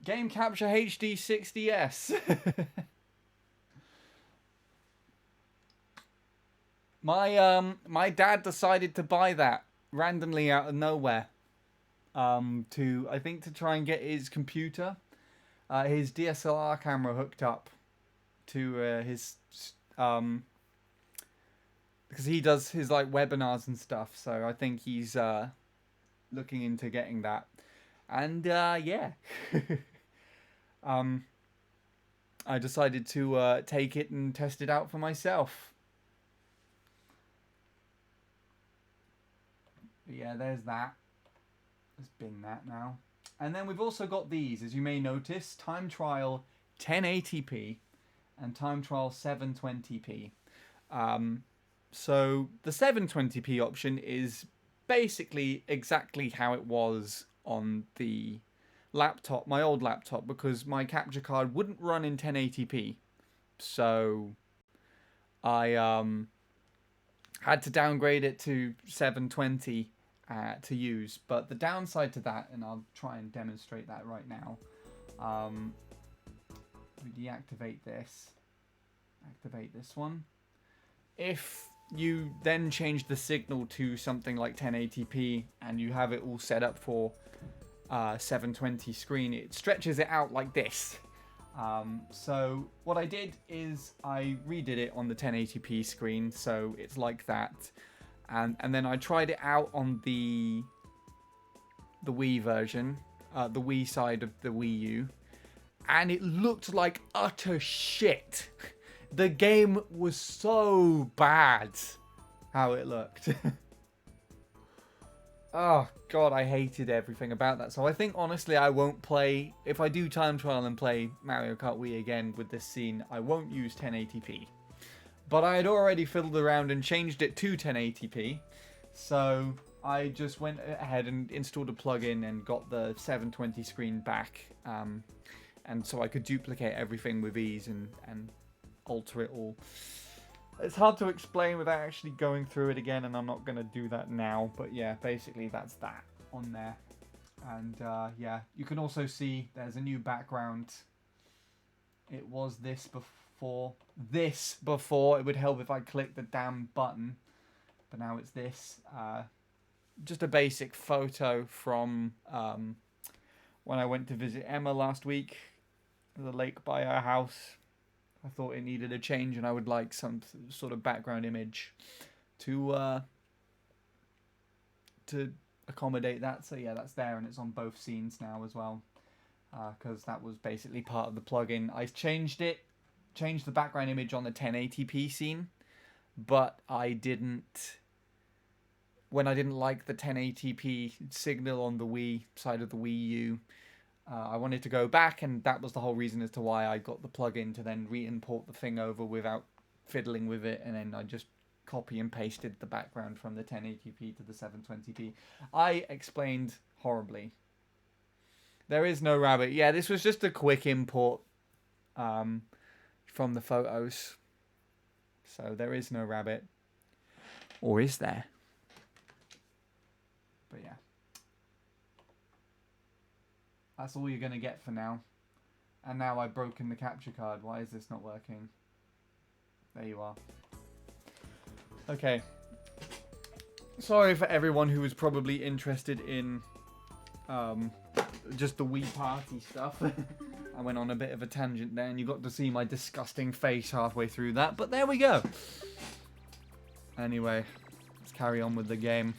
Game Capture HD 60S. My dad decided to buy that randomly out of nowhere. To I think to try and get his computer, his DSLR camera hooked up to his because he does his like webinars and stuff. So I think he's looking into getting that. And yeah, um, I decided to take it and test it out for myself. But yeah, there's that. Let's bin that now. And then we've also got these, as you may notice, time trial 1080p and time trial 720p. So the 720p option is basically exactly how it was on the laptop, my old laptop, because my capture card wouldn't run in 1080p. So I had to downgrade it to 720 to use. But the downside to that, and I'll try and demonstrate that right now. We deactivate this. Activate this one. If you then change the signal to something like 1080p and you have it all set up for 720 screen, it stretches it out like this. So what I did is I redid it on the 1080p screen, so it's like that. And then I tried it out on the Wii version, the Wii side of the Wii U, and it looked like utter shit. The game was so bad how it looked. Oh god, I hated everything about that. So I think honestly I won't play, if I do time trial and play Mario Kart Wii again with this scene, I won't use 1080p. But I had already fiddled around and changed it to 1080p, so I just went ahead and installed a plugin and got the 720 screen back, and so I could duplicate everything with ease and alter it all. It's hard to explain without actually going through it again, and I'm not going to do that now, but yeah, basically that's that on there. And yeah, you can also see there's a new background. It was this before. It would help if I clicked the damn button, but now it's this. Just a basic photo from when I went to visit Emma last week, the lake by our house. I thought it needed a change, and I would like some sort of background image to accommodate that. So yeah, that's there, and it's on both scenes now as well, because that was basically part of the plugin. I changed the background image on the 1080p scene, but I didn't. When I didn't like the 1080p signal on the Wii side of the Wii U, I wanted to go back, and that was the whole reason as to why I got the plugin to then re-import the thing over without fiddling with it, and then I just copy and pasted the background from the 1080p to the 720p. I explained horribly. There is no rabbit. Yeah, this was just a quick import from the photos. So there is no rabbit. Or is there? But yeah. That's all you're going to get for now. And now I've broken the capture card. Why is this not working? There you are. Okay. Sorry for everyone who was probably interested in just the Wii Party stuff. I went on a bit of a tangent there, and you got to see my disgusting face halfway through that. But there we go. Anyway, let's carry on with the game.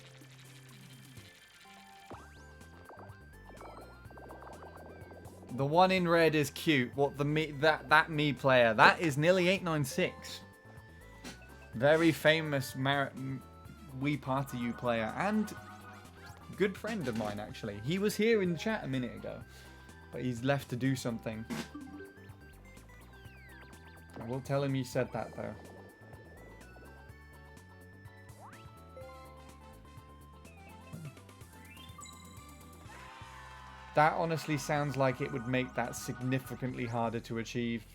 The one in red is cute. What the me that me player? That is nearly 896. Very famous Wii Party U player and good friend of mine actually. He was here in the chat a minute ago, but he's left to do something. I will tell him you said that though. That honestly sounds like it would make that significantly harder to achieve.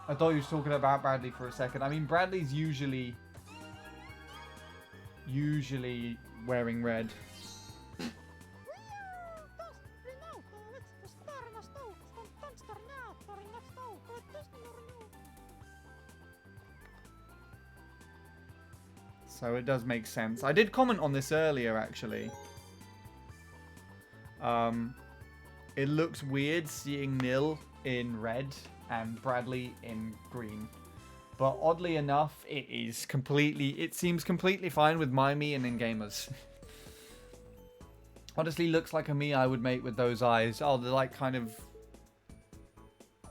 I thought you was talking about Bradley for a second. I mean, Bradley's usually wearing red. So it does make sense. I did comment on this earlier, actually. It looks weird seeing Nil in red and Bradley in green. But oddly enough, it seems completely fine with my me and in gamers. Honestly, looks like a me I would make with those eyes. Oh, they're like kind of...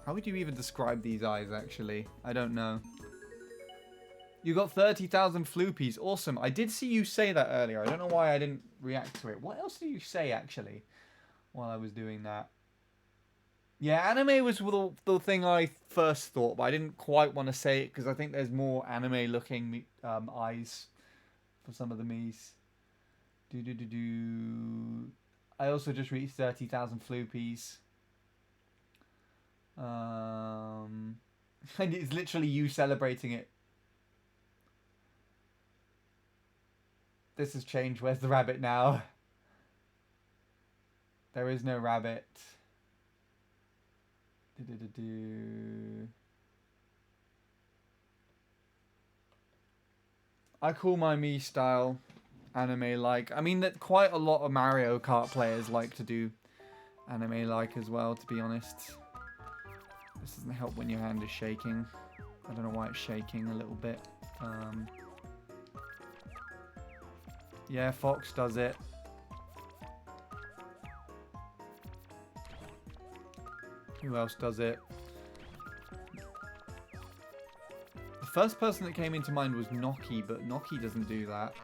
How would you even describe these eyes, actually? I don't know. You got 30,000 floopies. Awesome. I did see you say that earlier. I don't know why I didn't react to it. What else did you say, actually, while I was doing that? Yeah, anime was the thing I first thought, but I didn't quite want to say it because I think there's more anime-looking eyes for some of the me's. I also just reached 30,000 floopies. And it's literally you celebrating it. This has changed. Where's the rabbit now? There is no rabbit. I call my me style anime-like. I mean, that quite a lot of Mario Kart players like to do anime-like as well, to be honest. This doesn't help when your hand is shaking. I don't know why it's shaking a little bit. Yeah, Fox does it. Who else does it? The first person that came into mind was Noki, but Noki doesn't do that.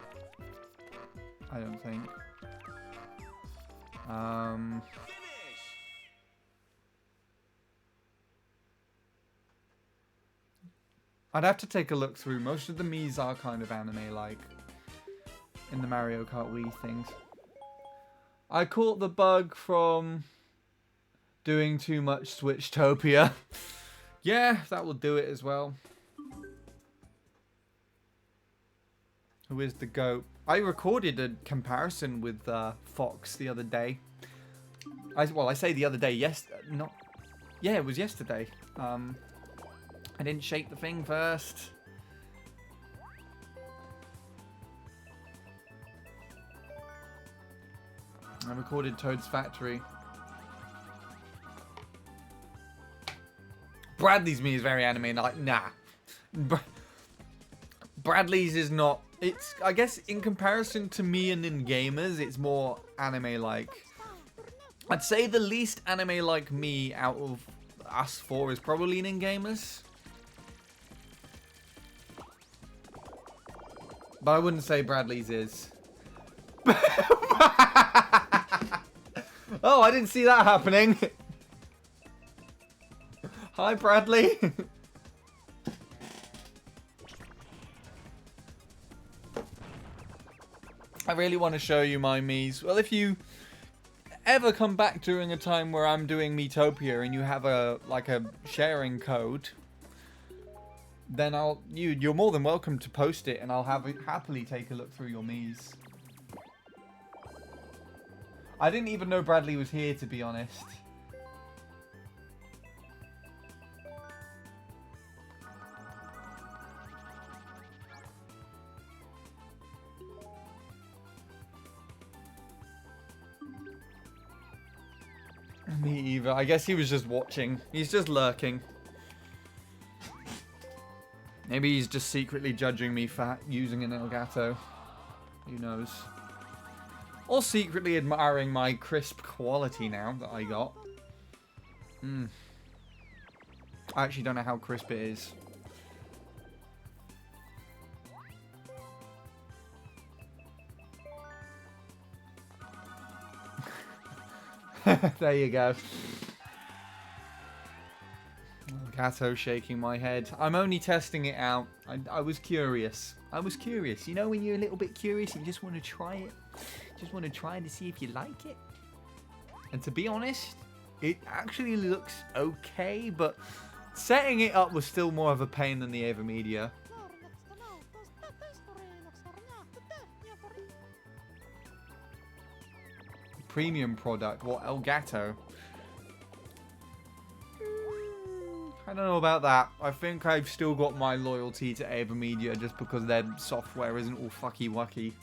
I don't think. I'd have to take a look through. Most of the Miis are kind of anime-like in the Mario Kart Wii things. I caught the bug from doing too much Switchtopia. Yeah, that will do it as well. Who is the GOAT? I recorded a comparison with Fox the other day. I say the other day, yeah, it was yesterday. I didn't shake the thing first. I recorded Toad's Factory. Bradley's me is very anime, like, nah. Bradley's is not. It's, I guess, in comparison to me and in gamers, it's more anime-like. I'd say the least anime-like me out of us four is probably in gamers. But I wouldn't say Bradley's is. Oh, I didn't see that happening. Hi, Bradley. I really want to show you my Miis. Well, if you ever come back during a time where I'm doing Miitopia and you have a sharing code, then you're more than welcome to post it, and I'll happily take a look through your Miis. I didn't even know Bradley was here, to be honest. Me either. I guess he was just watching. He's just lurking. Maybe he's just secretly judging me for using an Elgato. Who knows? Or secretly admiring my crisp quality now that I got. I actually don't know how crisp it is. There you go. Elgato shaking my head. I'm only testing it out. I was curious. I was curious. You know when you're a little bit curious and you just want to try it? Just want to try to see if you like it? And to be honest, it actually looks okay, but Setting it up was still more of a pain than the AverMedia. Premium product. What? Elgato? I don't know about that. I think I've still got my loyalty to AverMedia just because their software isn't all fucky-wucky.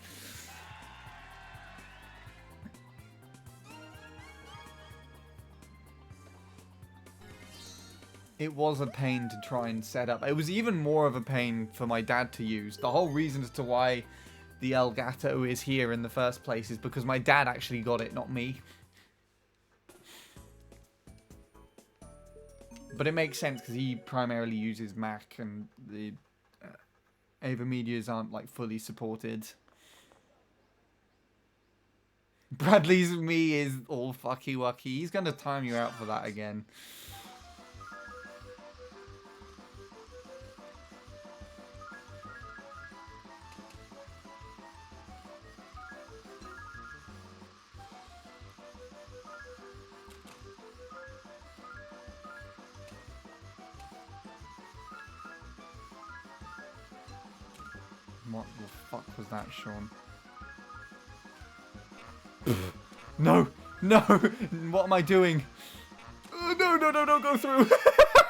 It was a pain to try and set up. It was even more of a pain for my dad to use. The whole reason as to why the Elgato is here in the first place is because my dad actually got it, not me. But it makes sense because he primarily uses Mac and the AverMedias aren't like fully supported. Bradley's me is all fucky-wucky. He's going to time you out for that again. What the fuck was that, Sean? No! No! What am I doing? No, no, no, don't go through!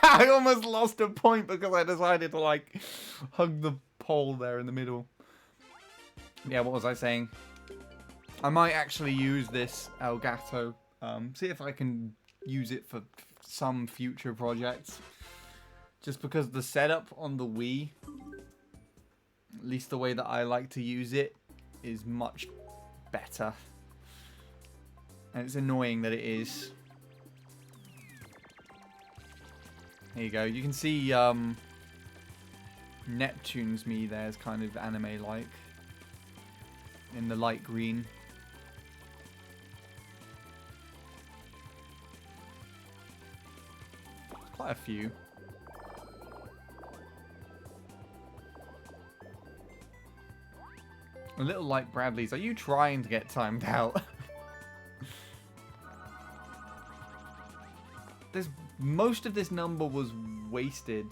I almost lost a point because I decided to, like, hug the pole there in the middle. Yeah, what was I saying? I might actually use this Elgato. See if I can use it for some future projects. Just because the setup on the Wii, at least the way that I like to use it, is much better. And it's annoying that it is. There you go. You can see Neptune's me there is kind of anime-like. In the light green. Quite a few. A little like Bradley's. Are you trying to get timed out? Most of this number was wasted.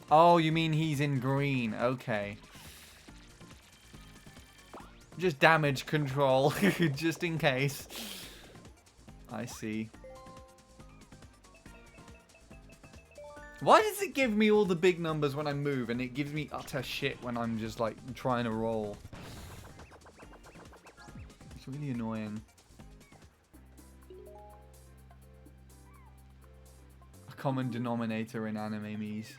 Oh, you mean he's in green. Okay. Just damage control, just in case. I see. Why does it give me all the big numbers when I move, and it gives me utter shit when I'm just, like, trying to roll? It's really annoying. A common denominator in anime me's.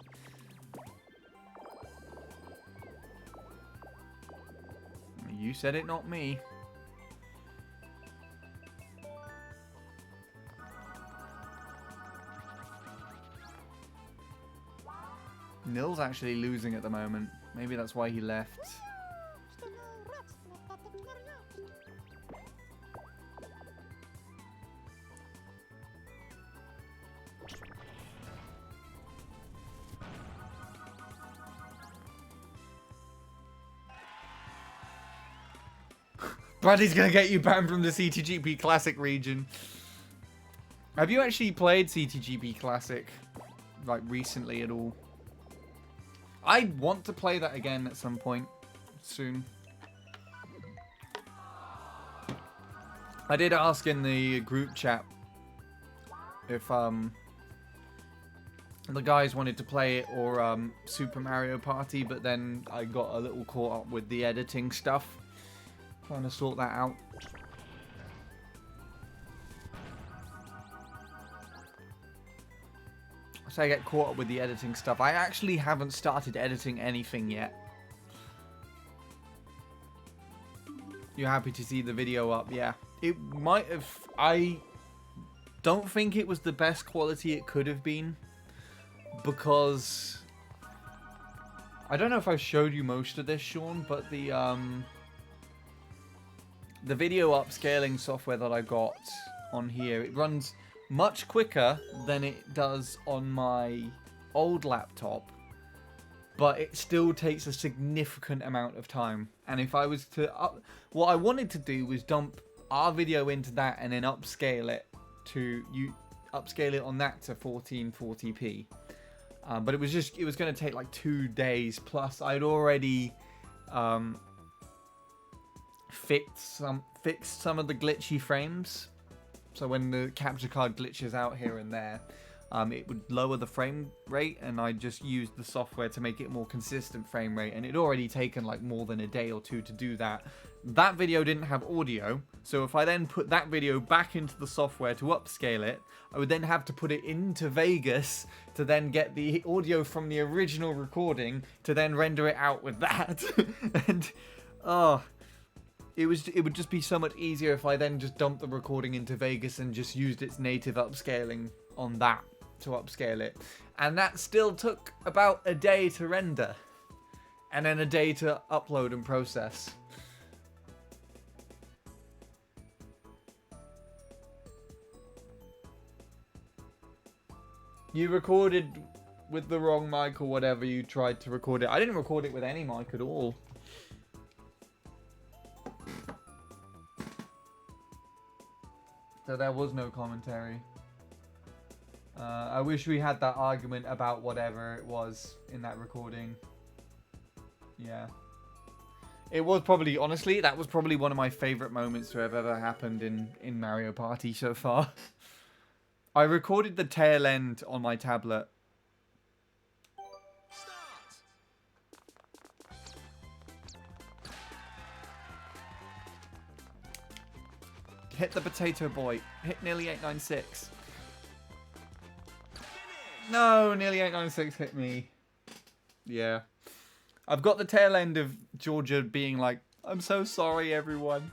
You said it, not me. Nil's actually losing at the moment. Maybe that's why he left. Bradley's gonna get you banned from the CTGP Classic region. Have you actually played CTGP Classic, like, recently at all? I want to play that again at some point soon. I did ask in the group chat if the guys wanted to play it or Super Mario Party, but then I got a little caught up with the editing stuff. Trying to sort that out. So I get caught up with the editing stuff. I actually haven't started editing anything yet. You're happy to see the video up? Yeah. It might have... I don't think it was the best quality it could have been. Because... I don't know if I showed you most of this, Sean, but the video upscaling software that I got on here, it runs much quicker than it does on my old laptop, but it still takes a significant amount of time. And if I was to what I wanted to do was dump our video into that and then upscale it to upscale it on that to 1440p. But it was going to take like 2 days. Plus, I'd already fixed some of the glitchy frames. So when the capture card glitches out here and there, it would lower the frame rate, and I just used the software to make it more consistent frame rate, and it'd already taken like more than a day or two to do that. That video didn't have audio, so if I then put that video back into the software to upscale it, I would then have to put it into Vegas to then get the audio from the original recording to then render it out with that. And it would just be so much easier if I then just dumped the recording into Vegas and just used its native upscaling on that to upscale it. And that still took about a day to render, and then a day to upload and process. You recorded with the wrong mic or whatever you tried to record it. I didn't record it with any mic at all. So there was no commentary. I wish we had that argument about whatever it was in that recording. Yeah. It was probably, honestly, that was probably one of my favourite moments to have ever happened in Mario Party so far. I recorded the tail end on my tablet. Hit the potato boy. Hit nearly 896. No, nearly 896 hit me. Yeah. I've got the tail end of Georgia being like, I'm so sorry, everyone.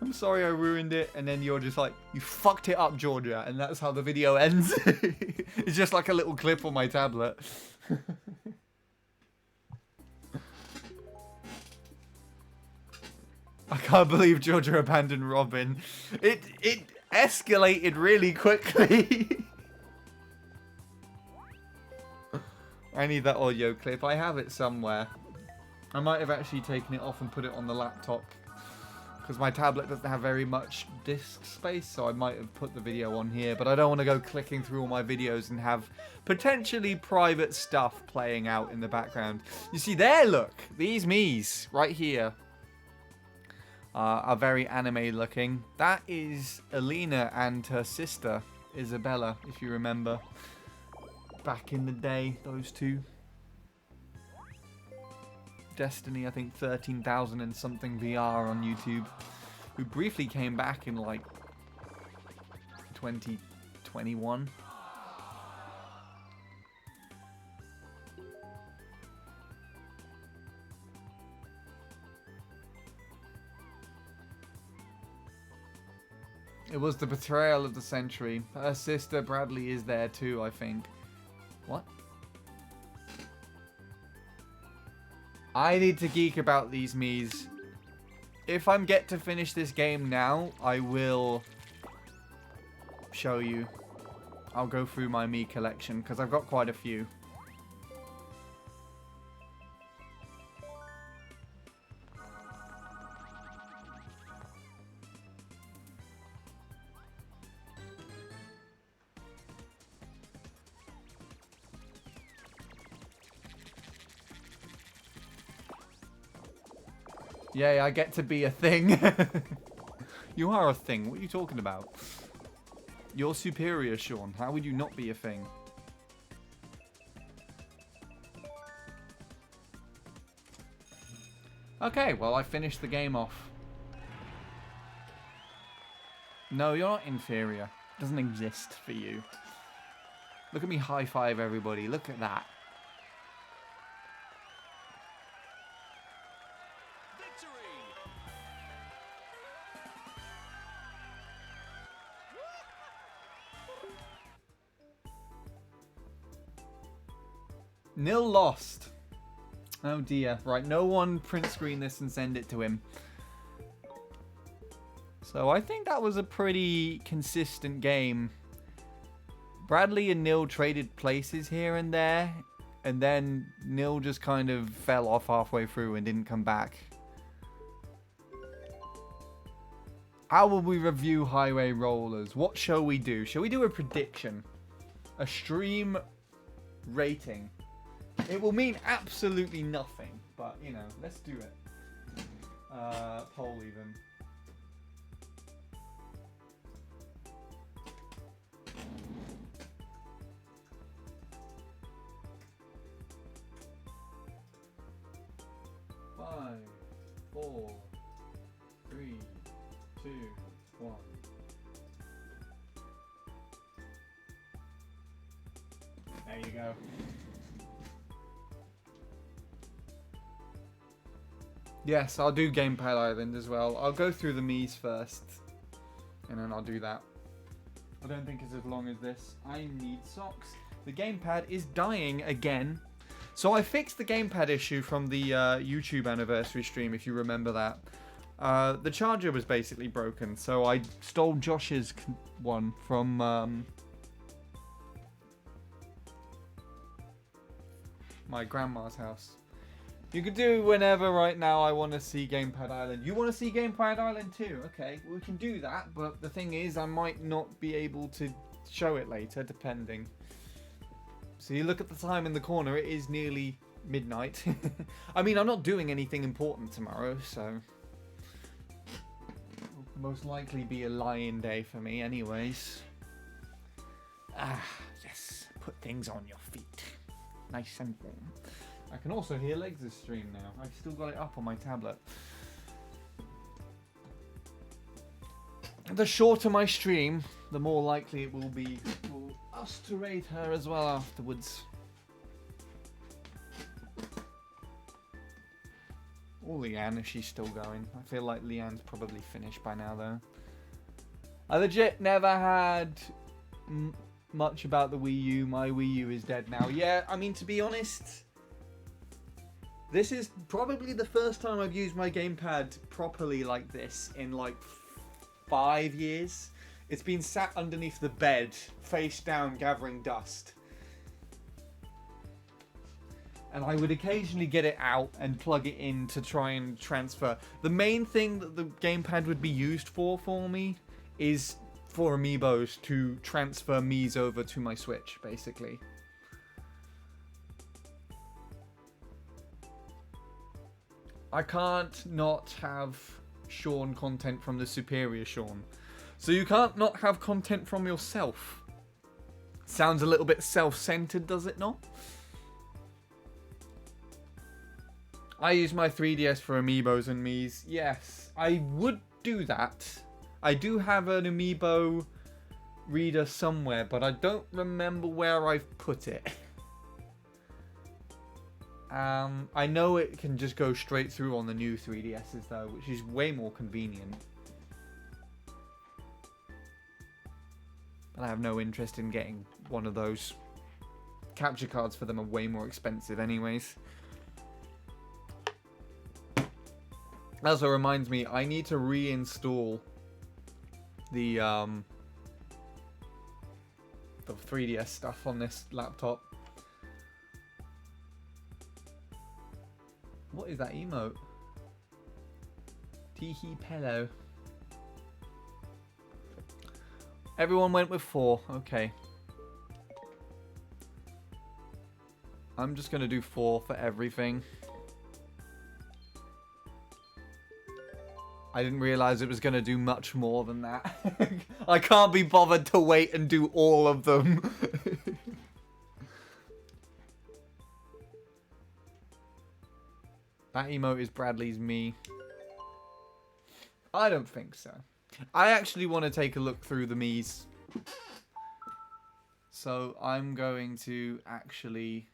I'm sorry I ruined it. And then you're just like, you fucked it up, Georgia. And that's how the video ends. It's just like a little clip on my tablet. I can't believe Georgia abandoned Robin. It escalated really quickly. I need that audio clip. I have it somewhere. I might have actually taken it off and put it on the laptop, because my tablet doesn't have very much disk space, so I might have put the video on here, but I don't want to go clicking through all my videos and have potentially private stuff playing out in the background. You see there, look, these Miis right here are very anime looking. That is Alina and her sister Isabella, if you remember. Back in the day, those two. Destiny, I think 13,000 and something VR on YouTube, who briefly came back in like 2021. It was the betrayal of the century. Her sister Bradley is there too, I think. What? I need to geek about these Miis. If I get to finish this game now, I will show you. I'll go through my Mii collection, because I've got quite a few. Yay, I get to be a thing. You are a thing. What are you talking about? You're superior, Sean. How would you not be a thing? Okay, well, I finished the game off. No, you're not inferior. It doesn't exist for you. Look at me high five everybody. Look at that. Nil lost. Oh dear. Right, no one print screen this and send it to him. So I think that was a pretty consistent game. Bradley and Nil traded places here and there, and then Nil just kind of fell off halfway through and didn't come back. How will we review Highway Rollers? What shall we do? Shall we do a prediction? A stream rating? It will mean absolutely nothing, but, you know, let's do it. Poll even. Five, 4, 3, 2, 1. There you go. Yes, I'll do Gamepad Island as well. I'll go through the Mii's first, and then I'll do that. I don't think it's as long as this. I need socks. The gamepad is dying again. So I fixed the gamepad issue from the YouTube anniversary stream, if you remember that. The charger was basically broken, so I stole Josh's one from my grandma's house. You could do whenever right now I want to see Gamepad Island. You want to see Gamepad Island too? Okay, we can do that, but the thing is I might not be able to show it later, depending. So you look at the time in the corner, it is nearly midnight. I mean, I'm not doing anything important tomorrow, so... It'll most likely be a lie-in day for me anyways. Ah, yes. Put things on your feet. Nice and warm. I can also hear Legs' stream now. I've still got it up on my tablet. The shorter my stream, the more likely it will be for us to raid her as well afterwards. Or Leanne, if she's still going. I feel like Leanne's probably finished by now, though. I legit never had much about the Wii U. My Wii U is dead now. Yeah, I mean, to be honest... This is probably the first time I've used my gamepad properly like this in like 5 years. It's been sat underneath the bed, face down, gathering dust. And I would occasionally get it out and plug it in to try and transfer. The main thing that the gamepad would be used for me is for amiibos to transfer Mii's over to my Switch, basically. I can't not have Sean content from the superior Sean. So you can't not have content from yourself. Sounds a little bit self-centered, does it not? I use my 3DS for amiibos and Mii's. Yes, I would do that. I do have an amiibo reader somewhere, but I don't remember where I've put it. I know it can just go straight through on the new 3DSs though, which is way more convenient. But I have no interest in getting one of those. Capture cards for them are way more expensive anyways. That also reminds me, I need to reinstall the 3DS stuff on this laptop. What is that emote? Teehee pillow. Everyone went with 4. Okay. I'm just gonna do 4 for everything. I didn't realize it was gonna do much more than that. I can't be bothered to wait and do all of them. That emote is Bradley's Mii. I don't think so. I actually want to take a look through the Mii's. So I'm going to actually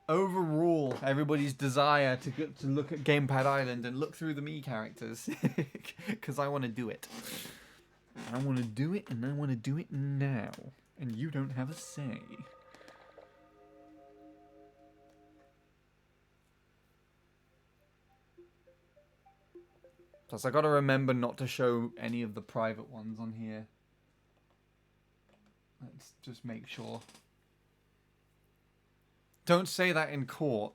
overrule everybody's desire to look at Gamepad Island and look through the Mii characters. Because I want to do it. I want to do it and I want to do it now. And you don't have a say. Plus, I gotta remember not to show any of the private ones on here. Let's just make sure. Don't say that in court.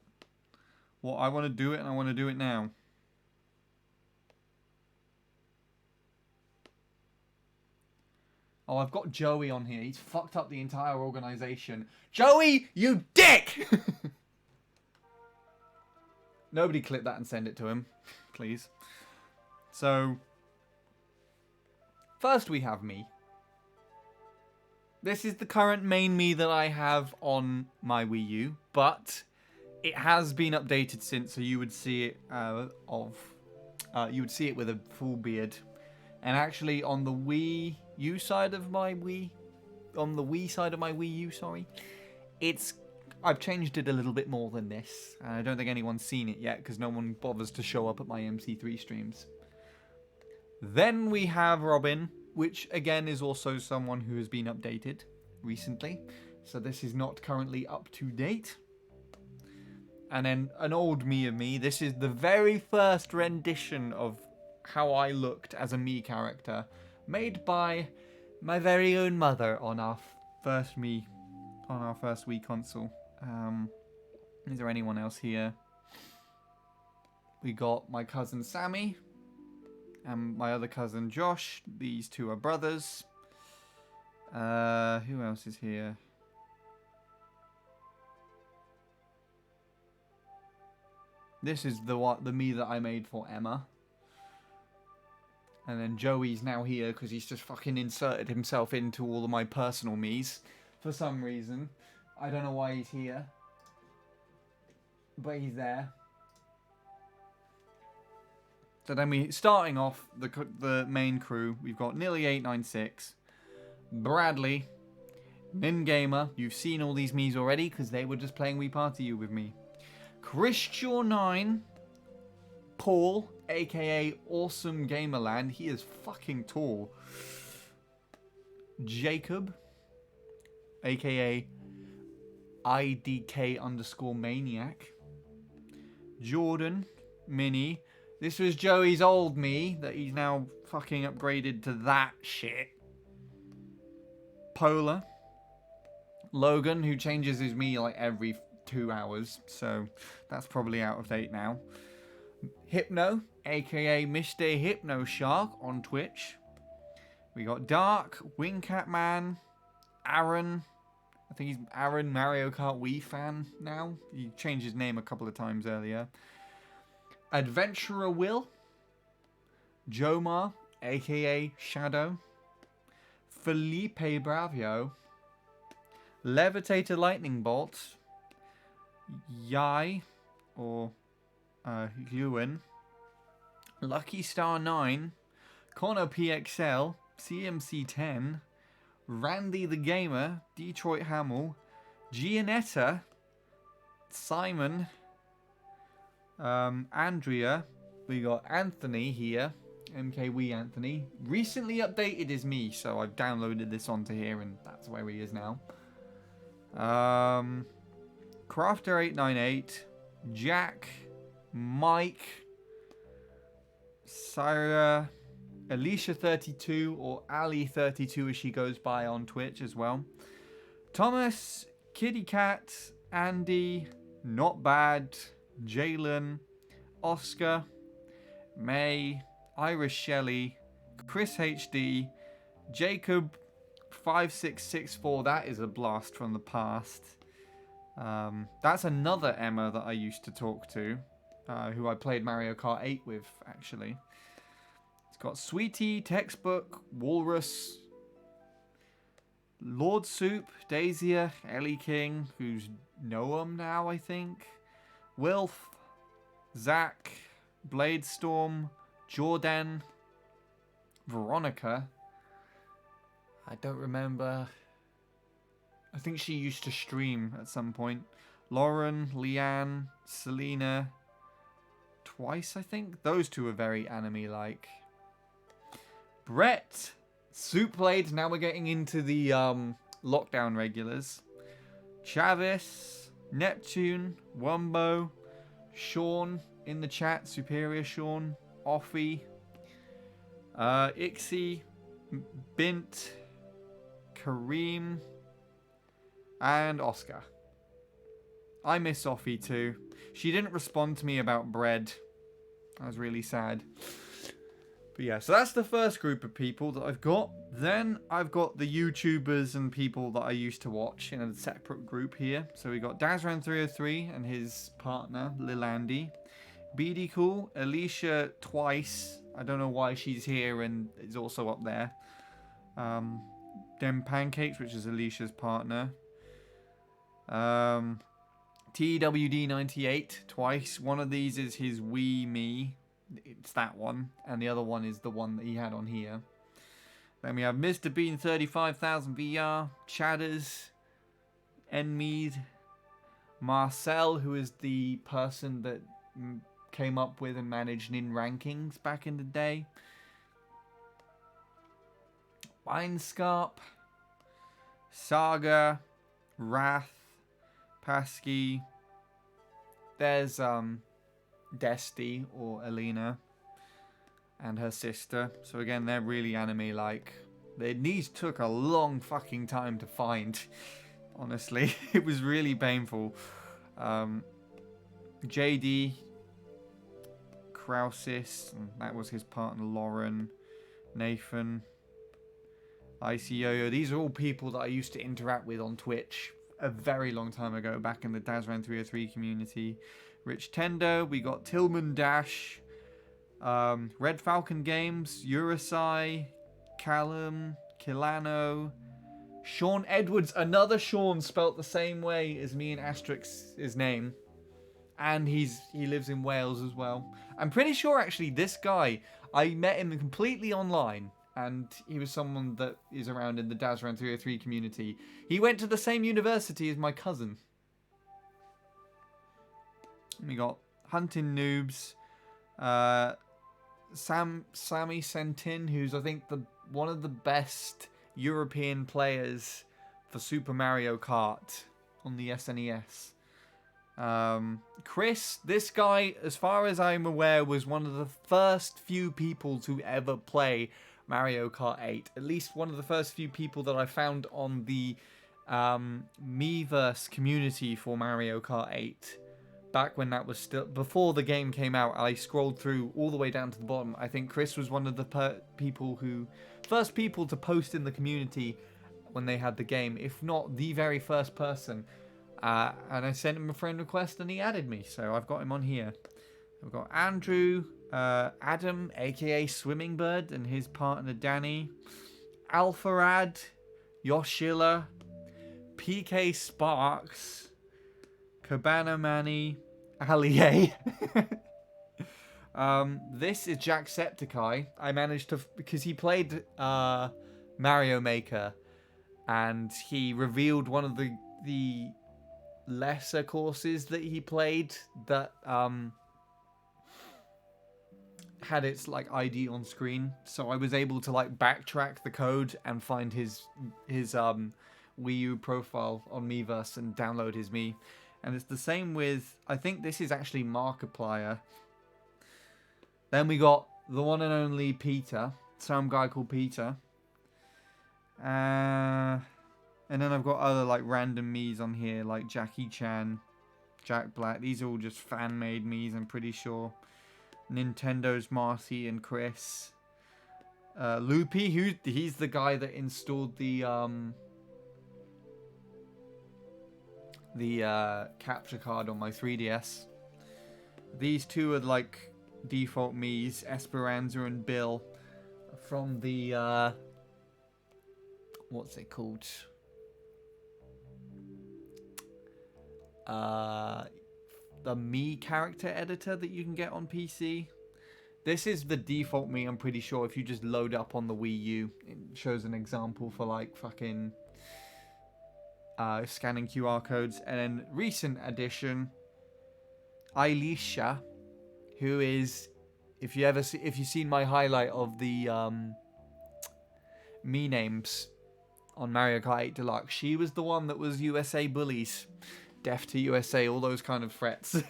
Well, I want to do it and I want to do it now. Oh, I've got Joey on here. He's fucked up the entire organization. Joey, you dick! Nobody clip that and send it to him, please. So, first we have me. This is the current main me that I have on my Wii U, but it has been updated since, so you would see it you would see it with a full beard. And actually, on the Wii U side of my Wii, on the Wii side of my Wii U, sorry, I've changed it a little bit more than this. And I don't think anyone's seen it yet because no one bothers to show up at my MC3 streams. Then we have Robin, which again is also someone who has been updated recently. So this is not currently up to date. And then an old me of me. This is the very first rendition of how I looked as a me character, made by my very own mother on our first Wii console. Is there anyone else here? We got my cousin Sammy and my other cousin Josh. These two are brothers. Who else is here? This is the me that I made for Emma. And then Joey's now here because he's just fucking inserted himself into all of my personal me's for some reason. I don't know why he's here, but he's there. So then starting off the main crew, we've got Nearly896, Bradley, Ningamer. You've seen all these me's already because they were just playing Wii Party U with me. Christian9, Paul, aka Awesome Gamerland. He is fucking tall. Jacob, aka IDK_maniac. Jordan, Mini. This was Joey's old me that he's now fucking upgraded to that shit. Polar. Logan, who changes his me like every 2 hours, so that's probably out of date now. Hypno, aka Mr. Hypno Shark on Twitch. We got Dark, Wingcat Man, Aaron. I think he's Aaron Mario Kart Wii fan now. He changed his name a couple of times earlier. Adventurer Will, Jomar, aka Shadow, Felipe Bravio, Levitator Lightning Bolt, Yai, or Ewan, Lucky Star 9, Connor PXL, CMC10, Randy the Gamer, Detroit Hamill, Gianetta, Simon, Andrea. We got Anthony here, MKW Anthony. Recently updated his me, so I've downloaded this onto here, and that's where he is now. Crafter898, Jack, Mike, Sarah, Alicia32, or Ali32 as she goes by on Twitch as well. Thomas, Kitty Cat, Andy, Not Bad, Jalen, Oscar, May, Irish Shelley, Chris HD, Jacob 5664. That is a blast from the past. That's another Emma that I used to talk to, who I played Mario Kart 8 with, actually. It's got Sweetie, Textbook, Walrus, Lord Soup, Daisia, Ellie King, who's Noam now, I think. Wilf, Zach, Bladestorm, Jordan, Veronica. I don't remember. I think she used to stream at some point. Lauren, Leanne, Selena. Twice, I think. Those two are very anime-like. Brett, Soup Blade. Now we're getting into the lockdown regulars. Chavis, Neptune, Wumbo, Sean in the chat. Superior Sean, Offie, Ixie, Bint, Kareem, and Oscar. I miss Offie too. She didn't respond to me about bread. I was really sad. But yeah, so that's the first group of people that I've got. Then I've got the YouTubers and people that I used to watch in a separate group here. So we got Dazran303 and his partner, Lil Andy. BD Cool, Alicia Twice. I don't know why she's here and is also up there. Dem Pancakes, which is Alicia's partner. TWD98 Twice. One of these is his Wii Me. It's that one. And the other one is the one that he had on here. Then we have Mr. Bean 35,000 VR. Chadders. Enmead. Marcel, who is the person that came up with and managed Nin rankings back in the day. Winescarp. Saga. Wrath. Pasky. There's Desty or Alina and her sister. So again, they're really anime-like. These took a long fucking time to find. Honestly, it was really painful. JD, Krausis, that was his partner Lauren, Nathan, ICYoyo. These are all people that I used to interact with on Twitch a very long time ago, back in the Dazran303 community. Rich Tendo, we got Tillman Dash, Red Falcon Games, Urusai, Callum, Kilano, Sean Edwards, another Sean spelt the same way as me and Asterix's name. And he lives in Wales as well. I'm pretty sure actually this guy, I met him completely online. And he was someone that is around in the Dazran303 community. He went to the same university as my cousin. We got Hunting Noobs. Sammy Sentin, who's I think one of the best European players for Super Mario Kart on the SNES. Chris, this guy, as far as I'm aware, was one of the first few people to ever play Mario Kart 8. At least one of the first few people that I found on the Miiverse community for Mario Kart 8. Back when that was still... Before the game came out, I scrolled through all the way down to the bottom. I think Chris was one of the first people to post in the community when they had the game. If not the very first person. And I sent him a friend request and he added me. So I've got him on here. We've got Andrew... Adam, aka Swimming Bird, and his partner Danny, Alpharad, Yoshilla, PK Sparks, Cabana Manny, Allier. This is Jacksepticeye. I managed to, because he played Mario Maker, and he revealed one of the lesser courses that he played that had its like ID on screen, so I was able to like backtrack the code and find his Wii U profile on Miiverse and download his Mii. And it's the same with, I think this is actually Markiplier. Then we got the one and only Peter, some guy called Peter. And then I've got other like random Miis on here, like Jackie Chan, Jack Black. These are all just fan-made Miis, I'm pretty sure. Nintendo's Marcy and Chris. Loopy, he's the guy that installed the capture card on my 3DS. These two are like default Miis, Esperanza and Bill, from the what's it called? The Mii character editor that you can get on PC. This is the default Mii, I'm pretty sure. If you just load up on the Wii U, it shows an example for like fucking scanning QR codes. And then recent addition, Ailisha, who is, if you've seen my highlight of the Mii names on Mario Kart 8 Deluxe, she was the one that was USA Bullies. Deaf to USA, all those kind of threats.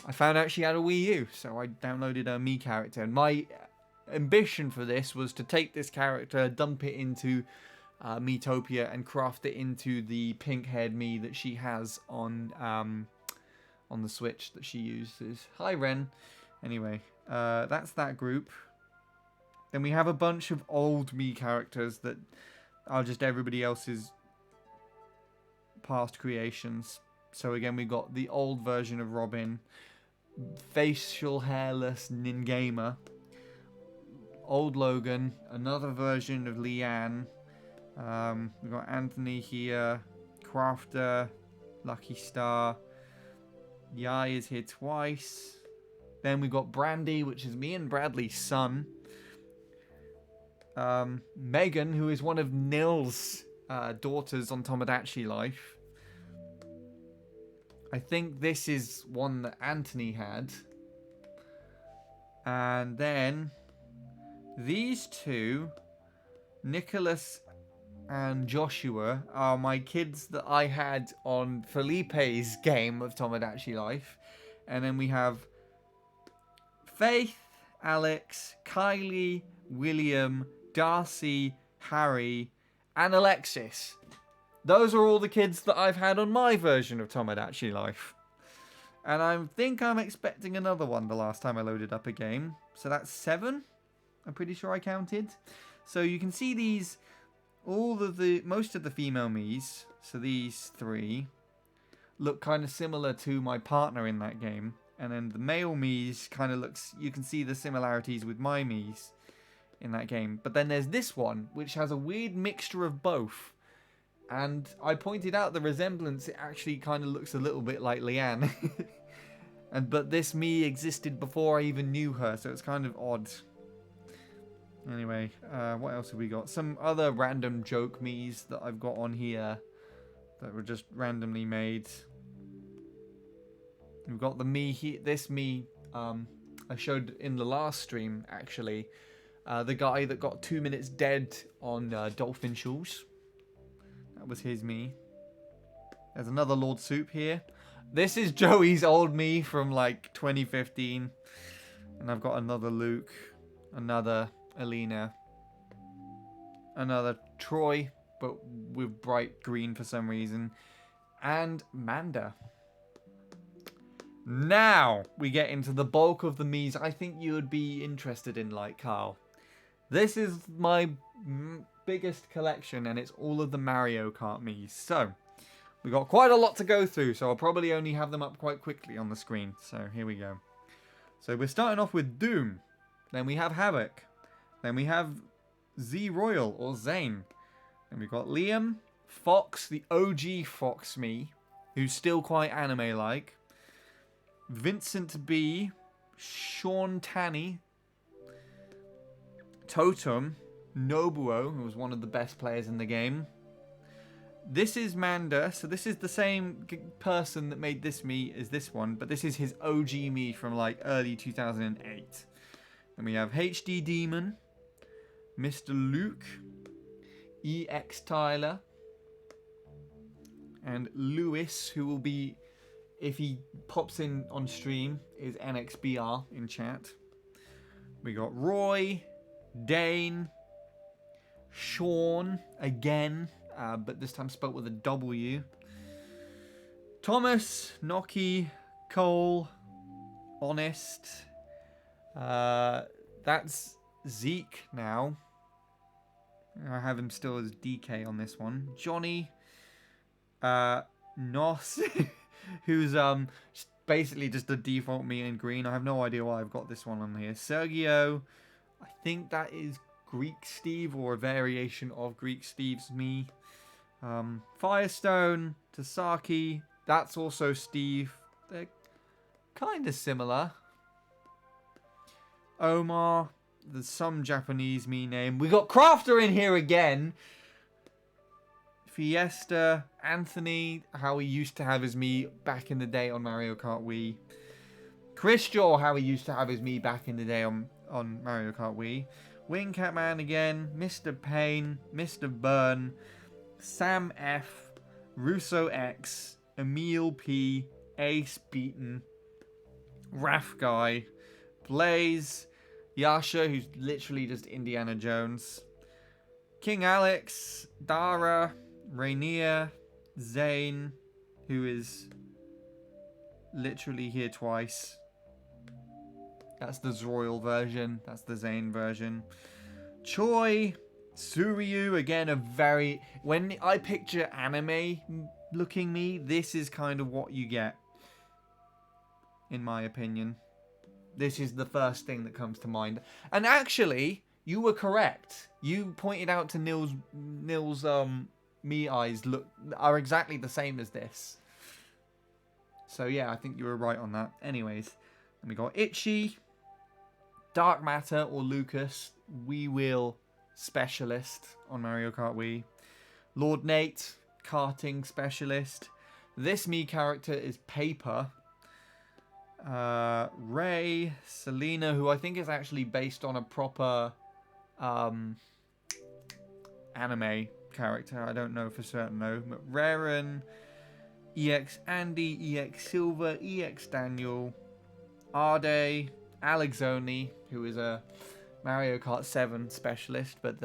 I found out she had a Wii U, so I downloaded her Mii character. And my ambition for this was to take this character, dump it into Miitopia, and craft it into the pink-haired Mii that she has on the Switch that she uses. Hi, Ren. Anyway, that's that group. Then we have a bunch of old Mii characters that are just everybody else's past creations. So again, we got the old version of Robin, facial hairless Ningamer, old Logan, another version of Leanne. We've got Anthony here, Crafter, Lucky Star. Yai is here twice. Then we've got Brandy, which is me and Bradley's son. Megan, who is one of Nil's daughters on Tomodachi Life. I think this is one that Anthony had. And then these two, Nicholas and Joshua, are my kids that I had on Felipe's game of Tomodachi Life. And then we have Faith, Alex, Kylie, William, Darcy, Harry, and Alexis. Those are all the kids that I've had on my version of Tomodachi Life. And I think I'm expecting another one the last time I loaded up a game. So that's 7. I'm pretty sure I counted. So you can see these, most of the female Miis, so these 3, look kind of similar to my partner in that game. And then the male Miis kind of looks, you can see the similarities with my Miis in that game. But then there's this one, which has a weird mixture of both. And I pointed out the resemblance, it actually kind of looks a little bit like Leanne. But this Mii existed before I even knew her, so it's kind of odd. Anyway, what else have we got? Some other random joke Miis that I've got on here that were just randomly made. We've got the Mii here, this Mii I showed in the last stream, actually. The guy that got 2 minutes dead on Dolphin Shoes. That was his Mii. There's another Lord Soup here. This is Joey's old Mii from like 2015. And I've got another Luke. Another Alina. Another Troy, but with bright green for some reason. And Manda. Now we get into the bulk of the Miis I think you would be interested in, like Carl. This is my biggest collection, and it's all of the Mario Kart Miis. So, we got quite a lot to go through, so I'll probably only have them up quite quickly on the screen. So, here we go. So, we're starting off with Doom. Then we have Havoc. Then we have Z Royal, or Zane. Then we've got Liam, Fox, the OG Fox Mii, who's still quite anime-like. Vincent B, Sean Tanny, Totem, Nobuo, who was one of the best players in the game. This is Manda, so this is the same person that made this Mii as this one, but this is his OG Mii from like early 2008. And we have HD Demon, Mr. Luke, EX Tyler, and Lewis, who will be, if he pops in on stream, is NXBR in chat. We got Roy, Dane, Sean again, but this time spelled with a W. Thomas, Noki, Cole, Honest. That's Zeke now. I have him still as DK on this one. Johnny, Nos, who's basically just the default Mii in green. I have no idea why I've got this one on here. Sergio, I think that is Greek Steve or a variation of Greek Steve's Mii. Firestone, Tasaki, that's also Steve. They're kind of similar. Omar, there's some Japanese Mii name. We got Crafter in here again. Fiesta, Anthony, how he used to have his Mii back in the day on Mario Kart Wii. Christian, how he used to have his Mii back in the day on Mario Kart Wii. Wing Catman again, Mr. Payne, Mr. Byrne, Sam F, Russo X, Emil P, Ace Beaton, Raph Guy, Blaze, Yasha, who's literally just Indiana Jones, King Alex, Dara, Rainier, Zane, who is literally here twice, That's the Zroyal version. That's the Zane version. Choi, Suryu, again, a very... When I picture anime-looking me, this is kind of what you get, in my opinion. This is the first thing that comes to mind. And actually, you were correct. You pointed out to Nil's me eyes are exactly the same as this. So yeah, I think you were right on that. Anyways, then we got Itchy, Dark Matter or Lucas, Wii Wheel Specialist on Mario Kart Wii. Lord Nate, Karting Specialist. This me character is Paper. Ray, Selena, who I think is actually based on a proper anime character. I don't know for certain though. Raren, EX Andy, EX Silver, EX Daniel, Arde, Alexoni, who is a Mario Kart 7 specialist, but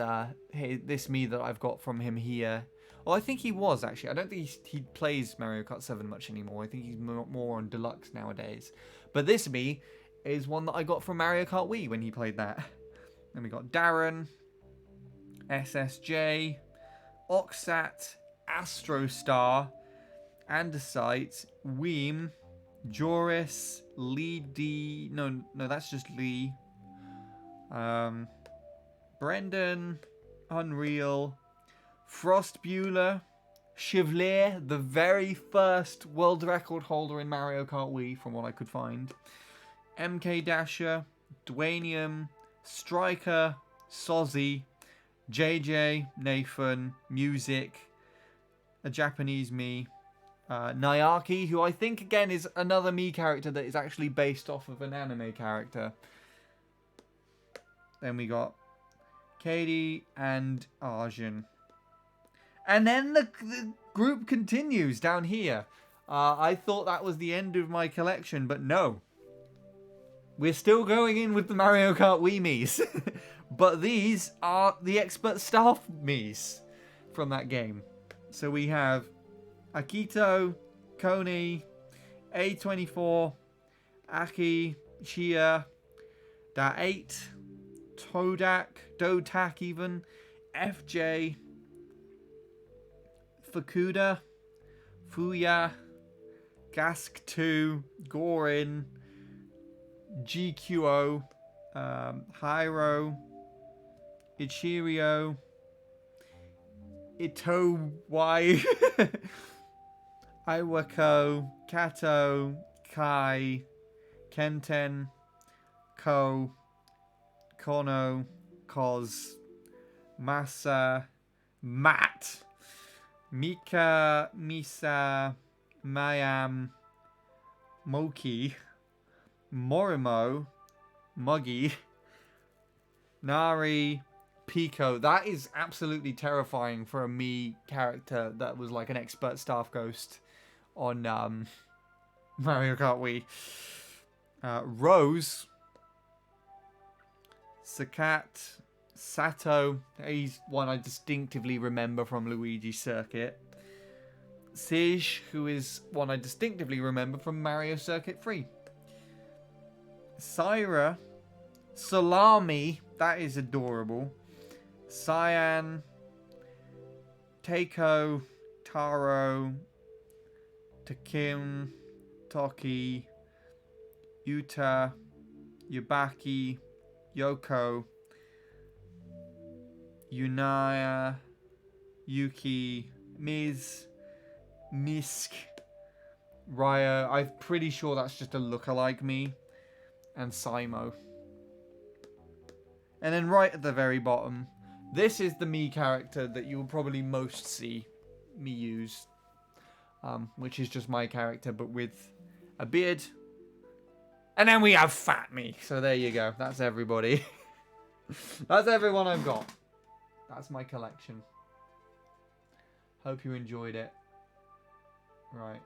this me that I've got from him here. Well, I think he was actually. I don't think he plays Mario Kart 7 much anymore. I think he's more on Deluxe nowadays. But this me is one that I got from Mario Kart Wii when he played that. Then we got Darren, SSJ, Oxat, Astrostar, Andesite, Weem, Joris, Lee D. No, that's just Lee. Brendan, Unreal, Frost Bueller, Chevalier, the very first world record holder in Mario Kart Wii, from what I could find. MK Dasher, Dwaynium, Striker, Sozzy, JJ, Nathan, Music, a Japanese me, Nayaki, who I think again is another me character that is actually based off of an anime character. Then we got Katie and Arjun. And then the group continues down here. I thought that was the end of my collection, but no. We're still going in with the Mario Kart Wii Miis. But these are the expert staff Miis from that game. So we have Akito, Koni, A24, Aki, Chia, Da8, Dodak even, FJ, Fukuda, Fuya, Gask2, Gorin, GQO, Hyro, Ichirio, Itowai, Iwako, Kato, Kai, Kenten, Ko, Kono, Koz, Masa, Matt, Mika, Misa, Mayam, Moki, Morimo, Muggy, Nari, Pico. That is absolutely terrifying for a me character that was like an expert staff ghost on Mario Kart Wii. Rose, Sakat, Sato. He's one I distinctively remember from Luigi Circuit. Sij, who is one I distinctively remember from Mario Circuit 3. Syra, Salami, that is adorable. Cyan, Takeo, Taro, Takim, Toki, Yuta, Yubaki, Yoko, Yunaya, Yuki, Miz, Misk, Ryo. I'm pretty sure that's just a lookalike me. And Simo. And then right at the very bottom, this is the me character that you will probably most see me use. Which is just my character, but with a beard. And then we have Fat Me. So there you go. That's everybody. That's everyone I've got. That's my collection. Hope you enjoyed it. Right.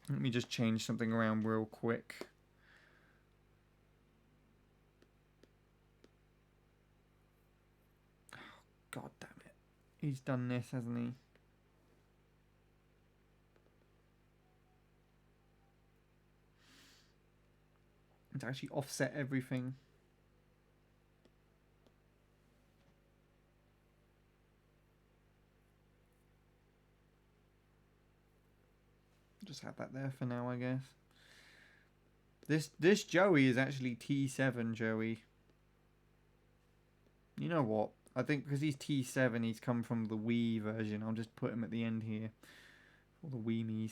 Let me just change something around real quick. Oh, God damn it. He's done this, hasn't he? to actually offset everything. Just have that there for now, I guess. This Joey is actually T7 Joey. You know what? I think because he's T7, he's come from the Wii version. I'll just put him at the end here for the Wiimies.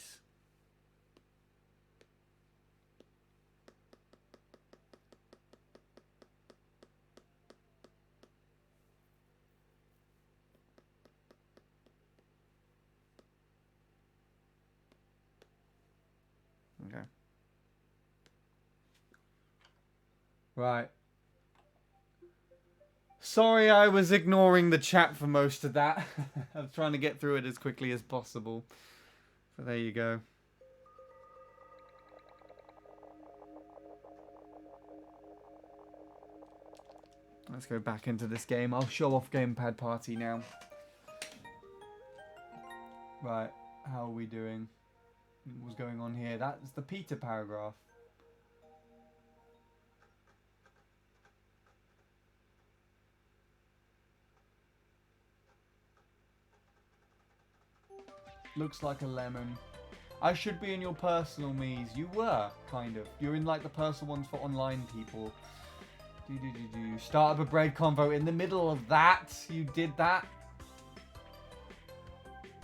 Okay. Right. Sorry, I was ignoring the chat for most of that. I was trying to get through it as quickly as possible. So there you go. Let's go back into this game. I'll show off Gamepad Party now. Right, how are we doing? What's going on here? That's the Peter paragraph. Looks like a lemon. I should be in your personal Mii's. You were, kind of. You're in like the personal ones for online people. Start up a bread convo in the middle of that. You did that.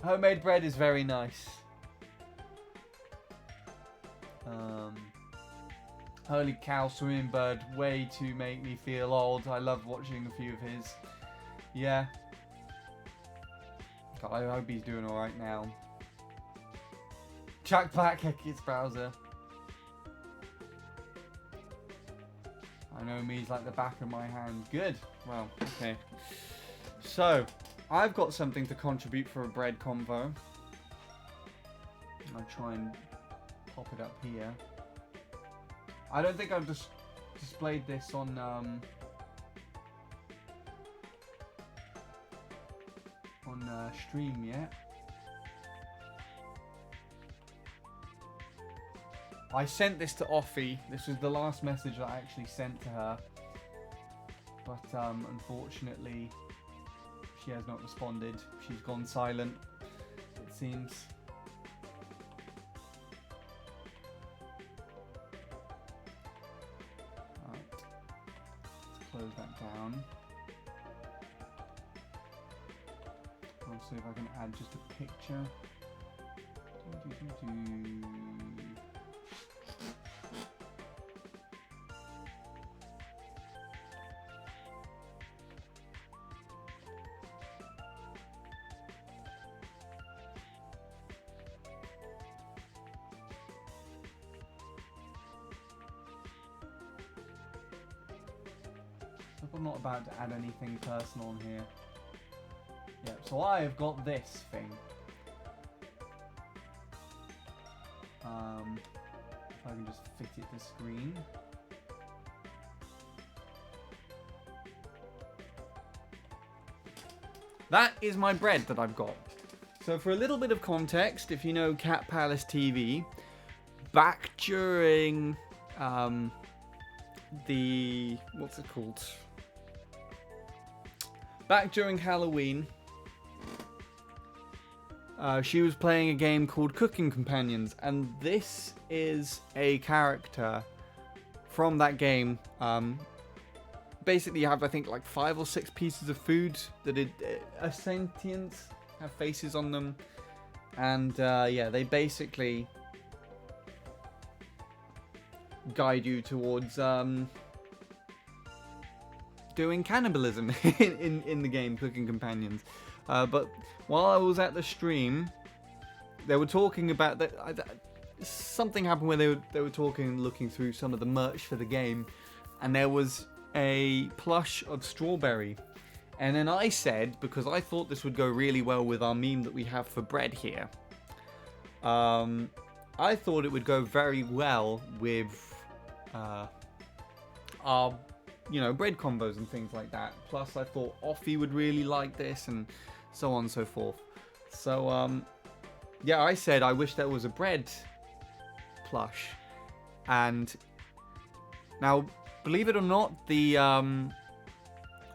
Homemade bread is very nice. Holy cow, Swimming Bird. Way to make me feel old. I love watching a few of his. Yeah. God, I hope he's doing alright now. Chuck back, Hecky's browser. I know me's like the back of my hand. Good. Well, okay. So, I've got something to contribute for a bread convo. I'll try and pop it up here. I don't think I've just displayed this on stream yet. I sent this to Offie. This was the last message that I actually sent to her. But unfortunately, she has not responded. She's gone silent, it seems. Right. Let's close that down. I'll see if I can add just a picture. I'm not about to add anything personal on here. Yeah, so I have got this thing. If I can just fit it to screen. That is my bread that I've got. So for a little bit of context, if you know Cat Palace TV, back during what's it called? Back during Halloween, she was playing a game called Cooking Companions, and this is a character from that game. Basically, you have, I think, like 5 or 6 pieces of food that are sentient, have faces on them, and yeah, they basically guide you towards doing cannibalism in the game Cooking Companions. But while I was at the stream, they were talking about that. Something happened where they were talking, looking through some of the merch for the game, and there was a plush of Strawberry. And then I said, because I thought this would go really well with our meme that we have for bread here, I thought it would go very well with our, bread combos and things like that. Plus, I thought Offie would really like this, and so on and so forth. So, yeah, I said I wish there was a bread plush, and Now, believe it or not, the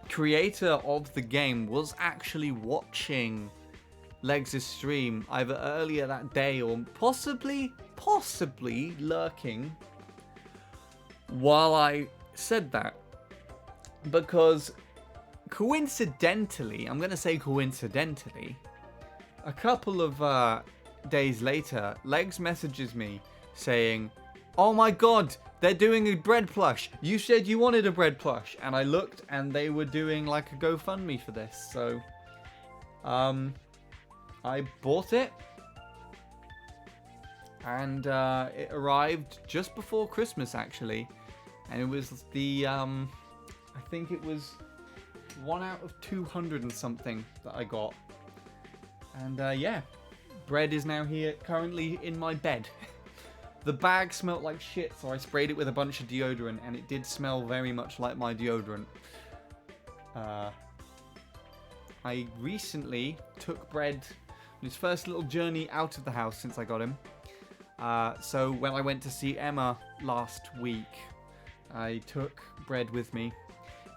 creator of the game was actually watching Legs' stream either earlier that day or possibly lurking while I said that. Because coincidentally, I'm going to say coincidentally, a couple of days later, Legs messages me saying, "Oh my god, they're doing a bread plush. You said you wanted a bread plush." And I looked and they were doing like a GoFundMe for this. So, I bought it. And it arrived just before Christmas, actually. And it was the, I think it was 1 out of 200 and something that I got. And yeah, bread is now here, currently in my bed. The bag smelled like shit, so I sprayed it with a bunch of deodorant, and it did smell very much like my deodorant. I recently took bread on his first little journey out of the house since I got him. So when I went to see Emma last week, I took bread with me,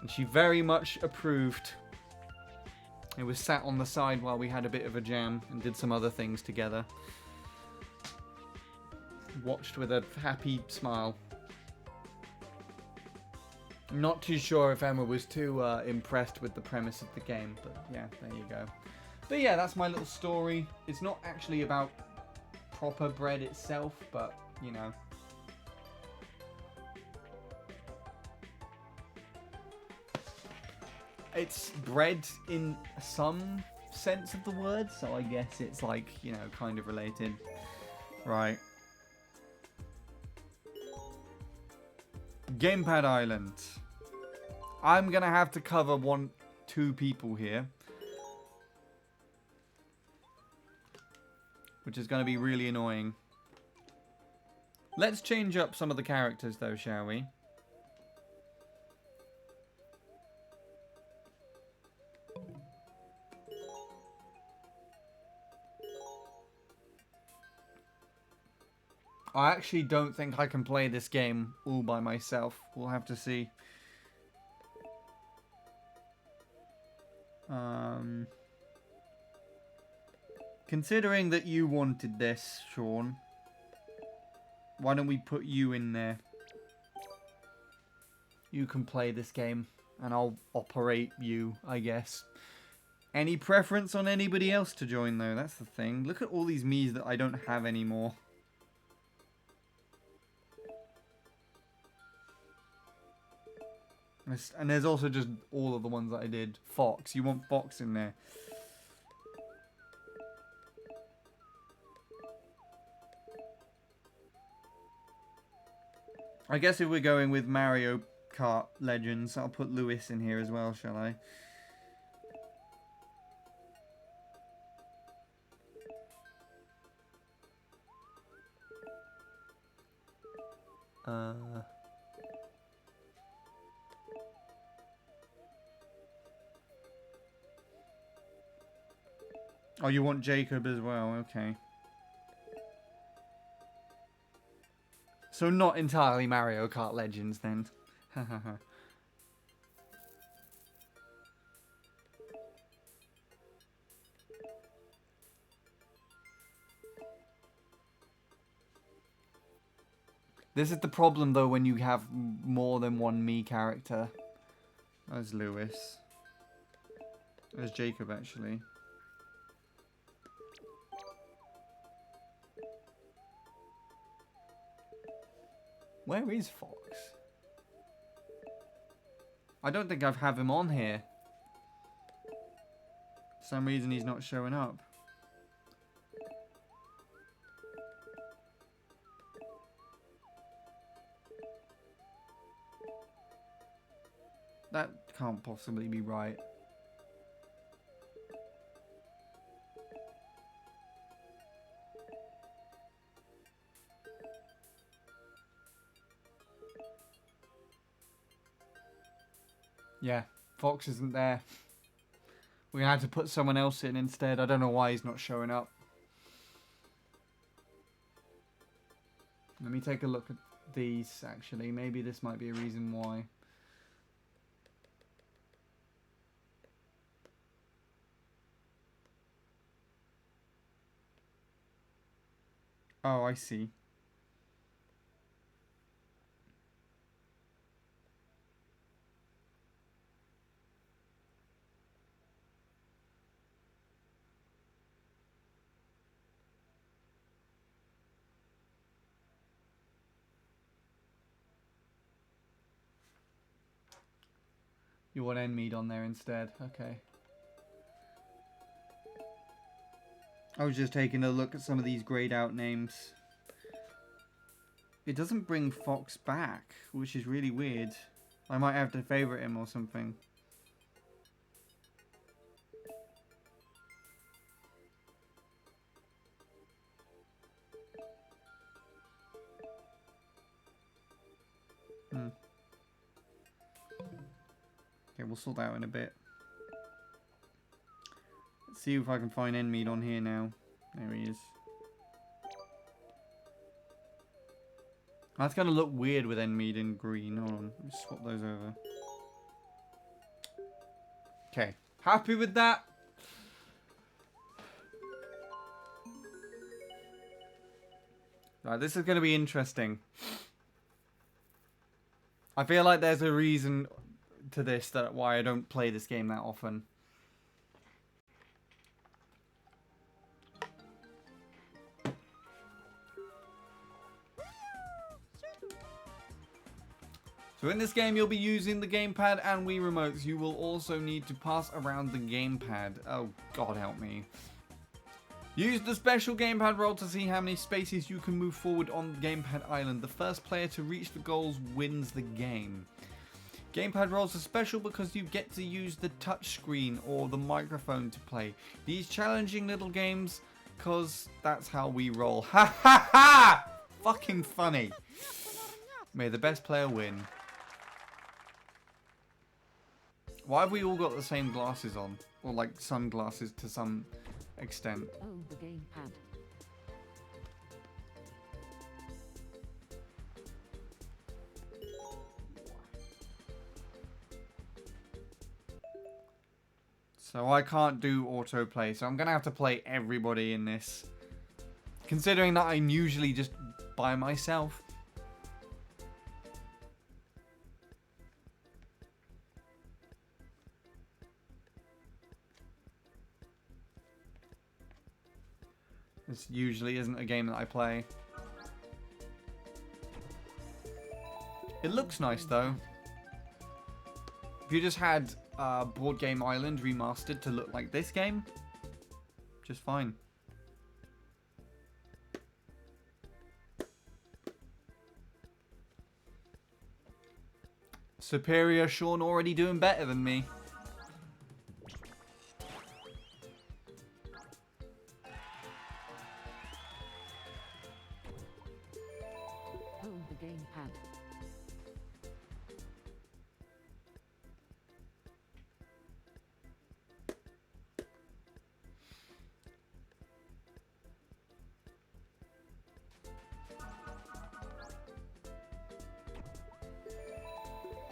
and she very much approved. It was sat on the side while we had a bit of a jam and did some other things together. Watched with a happy smile. I'm not too sure if Emma was too impressed with the premise of the game, but yeah, there you go. But yeah, that's my little story. It's not actually about proper bread itself, but you know. It's bread in some sense of the word, so I guess it's like, you know, kind of related. Right. Gamepad Island. I'm gonna have to cover 2 people here, which is gonna be really annoying. Let's change up some of the characters though, shall we? I actually don't think I can play this game all by myself. We'll have to see. Considering that you wanted this, Sean, why don't we put you in there? You can play this game, and I'll operate you, I guess. Any preference on anybody else to join, though? That's the thing. Look at all these Miis that I don't have anymore. And there's also just all of the ones that I did. Fox. You want Fox in there. I guess if we're going with Mario Kart Legends, I'll put Lewis in here as well, shall I? Oh, you want Jacob as well, okay. So not entirely Mario Kart Legends then. This is the problem though when you have more than one Mii character. There's Lewis. There's Jacob actually. Where is Fox? I don't think I have him on here. For some reason he's not showing up. That can't possibly be right. Yeah, Fox isn't there. We had to put someone else in instead. I don't know why he's not showing up. Let me take a look at these, actually. Maybe this might be a reason why. Oh, I see. You want Enmead on there instead. Okay. I was just taking a look at some of these grayed out names. It doesn't bring Fox back, which is really weird. I might have to favorite him or something. Okay, we'll sort that out in a bit. Let's see if I can find Enmead on here now. There he is. That's going to look weird with Enmead in green. Hold on, let me swap those over. Okay, happy with that? Right, this is going to be interesting. I feel like there's a reason to this that why I don't play this game that often. So in this game, you'll be using the gamepad and Wii remotes. You will also need to pass around the gamepad. Oh, God help me. Use the special gamepad roll to see how many spaces you can move forward on the gamepad island. The first player to reach the goals wins the game. Gamepad rolls are special because you get to use the touchscreen or the microphone to play these challenging little games, because that's how we roll. Ha ha ha! Fucking funny. May the best player win. Why have we all got the same glasses on? Or like sunglasses to some extent. Oh, the gamepad. So I can't do autoplay, so I'm going to have to play everybody in this. Considering that I'm usually just by myself. This usually isn't a game that I play. It looks nice though. If you just had Board Game Island remastered to look like this game, just fine. Superior Sean already doing better than me. Oh, the gamepad.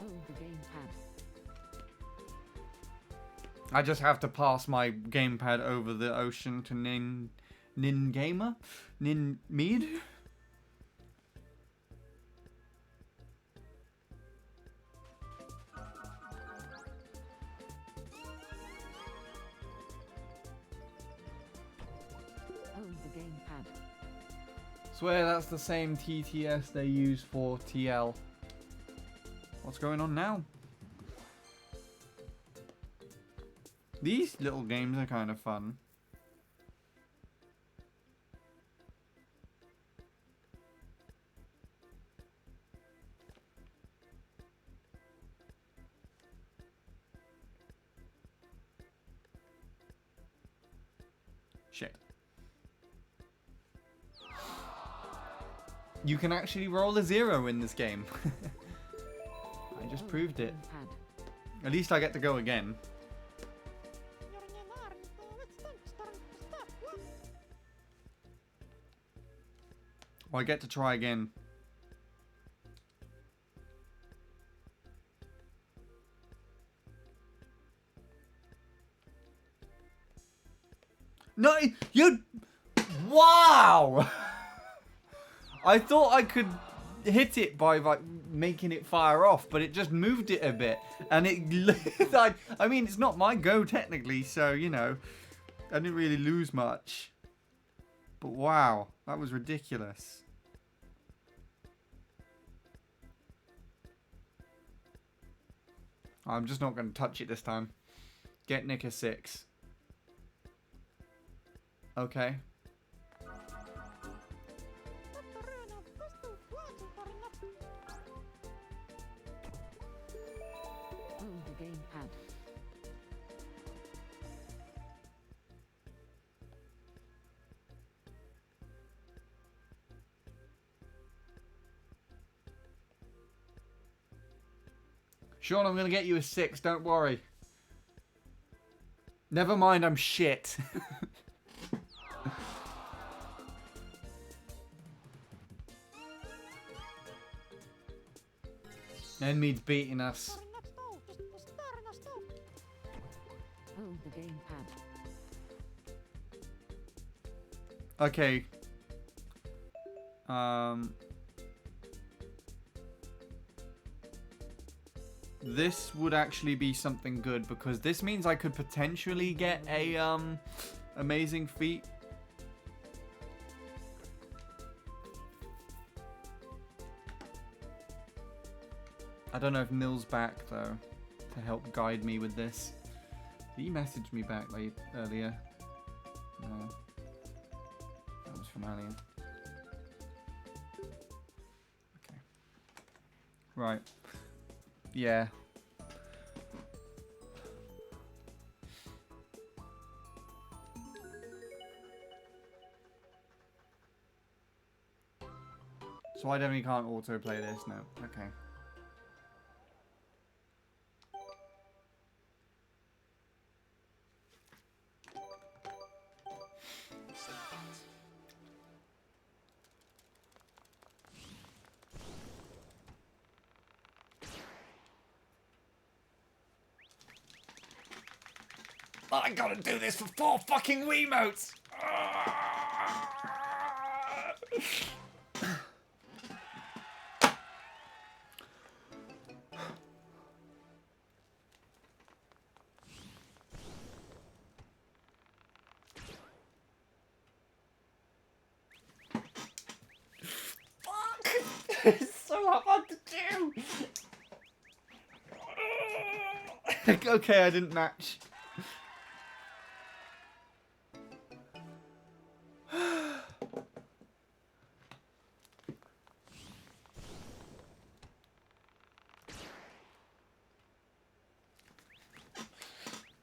Oh, the gamepad. I just have to pass my gamepad over the ocean to Nin Gamer? Nin Mead? Oh, the gamepad. Swear that's the same TTS they use for TL. What's going on now? These little games are kind of fun. Shit. You can actually roll a 0 in this game. I just proved it. Gamepad. At least I get to go again. Or I get to try again. No, you... Wow! I thought I could hit it by like making it fire off, but it just moved it a bit. And it... I mean, it's not my go technically, so, you know, I didn't really lose much. But wow, that was ridiculous. I'm just not going to touch it this time. Get Nick a 6. Okay. Hold the gamepad. Sean, I'm going to get you a 6, don't worry. Never mind, I'm shit. Enmy's beating us. Hold the gamepad. Okay. This would actually be something good because this means I could potentially get a amazing feat. I don't know if Nil's back though to help guide me with this. Did he message me back earlier? No. That was from earlier. Okay. Right. Yeah. So I definitely can't autoplay this, no. Okay. I gotta do this for 4 fucking Wiimotes! Fuck! It's so hard to do! Okay, I didn't match.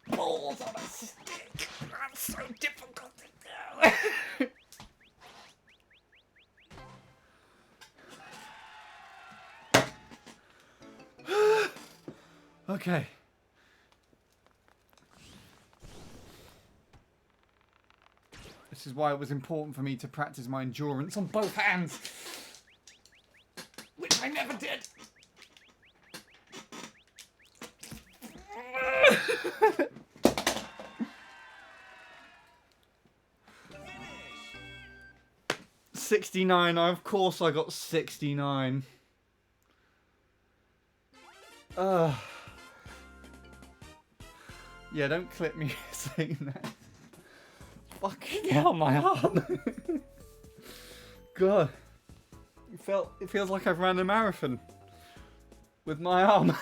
Balls on a stick. That's so difficult to do. Okay. This is why it was important for me to practice my endurance on both hands. Which I never did. 69. Of course I got 69. Yeah, don't clip me saying that. Fucking hell, my arm. God. It feels like I've ran a marathon with my arm.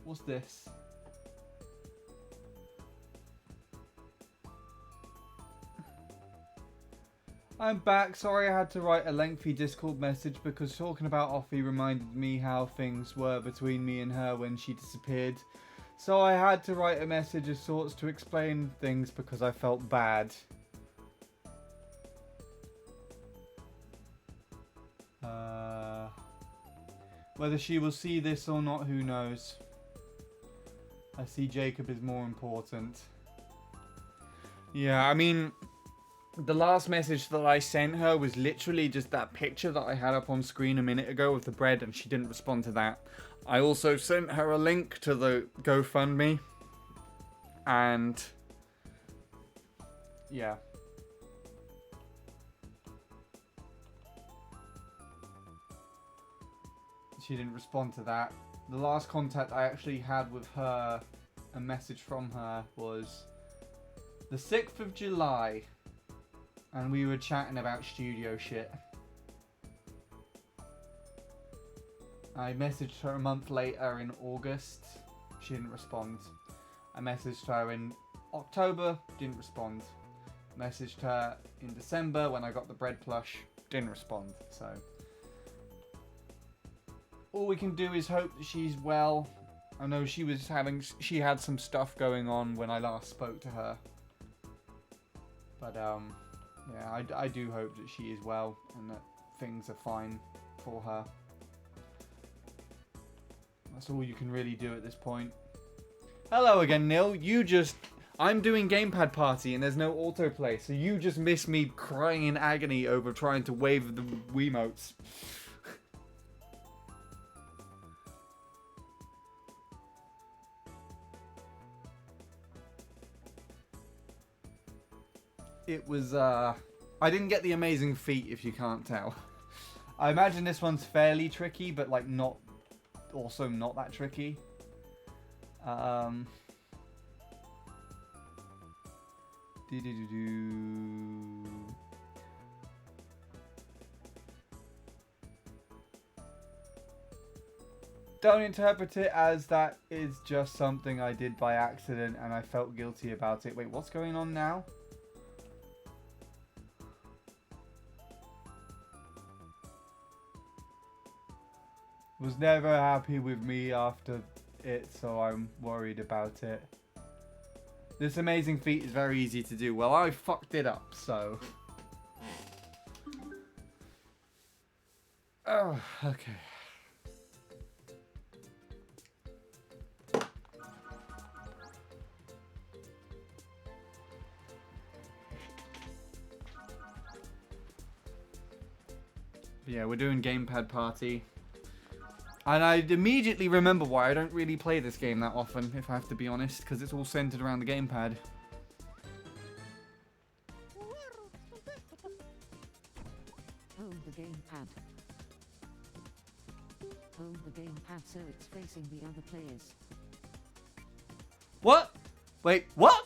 What's this? I'm back. Sorry I had to write a lengthy Discord message because talking about Offie reminded me how things were between me and her when she disappeared. So I had to write a message of sorts to explain things because I felt bad. Whether she will see this or not, who knows. I see Jacob is more important. Yeah, I mean, The last message that I sent her was literally just that picture that I had up on screen a minute ago of the bread, and she didn't respond to that. I also sent her a link to the GoFundMe. And yeah. She didn't respond to that. The last contact I actually had with her, a message from her, was the 6th of July. And we were chatting about studio shit. I messaged her a month later in August. She didn't respond. I messaged her in October. Didn't respond. Messaged her in December when I got the bread plush. Didn't respond. So all we can do is hope that she's well. I know she had some stuff going on when I last spoke to her. But yeah, I do hope that she is well and that things are fine for her. That's all you can really do at this point. Hello again, Neil. I'm doing Gamepad Party and there's no autoplay, so you just missed me crying in agony over trying to wave the Wiimotes. It was, I didn't get the amazing feat, if you can't tell. I imagine this one's fairly tricky, but like also not that tricky. Don't interpret it as that is just something I did by accident and I felt guilty about it. Wait, what's going on now? Was never happy with me after it, so I'm worried about it. This amazing feat is very easy to do. Well, I fucked it up, so... Oh, okay. Yeah, we're doing Gamepad Party. And I immediately remember why I don't really play this game that often, if I have to be honest, because it's all centered around the gamepad. Hold the gamepad. Hold the gamepad so it's facing the other players. What? Wait, what?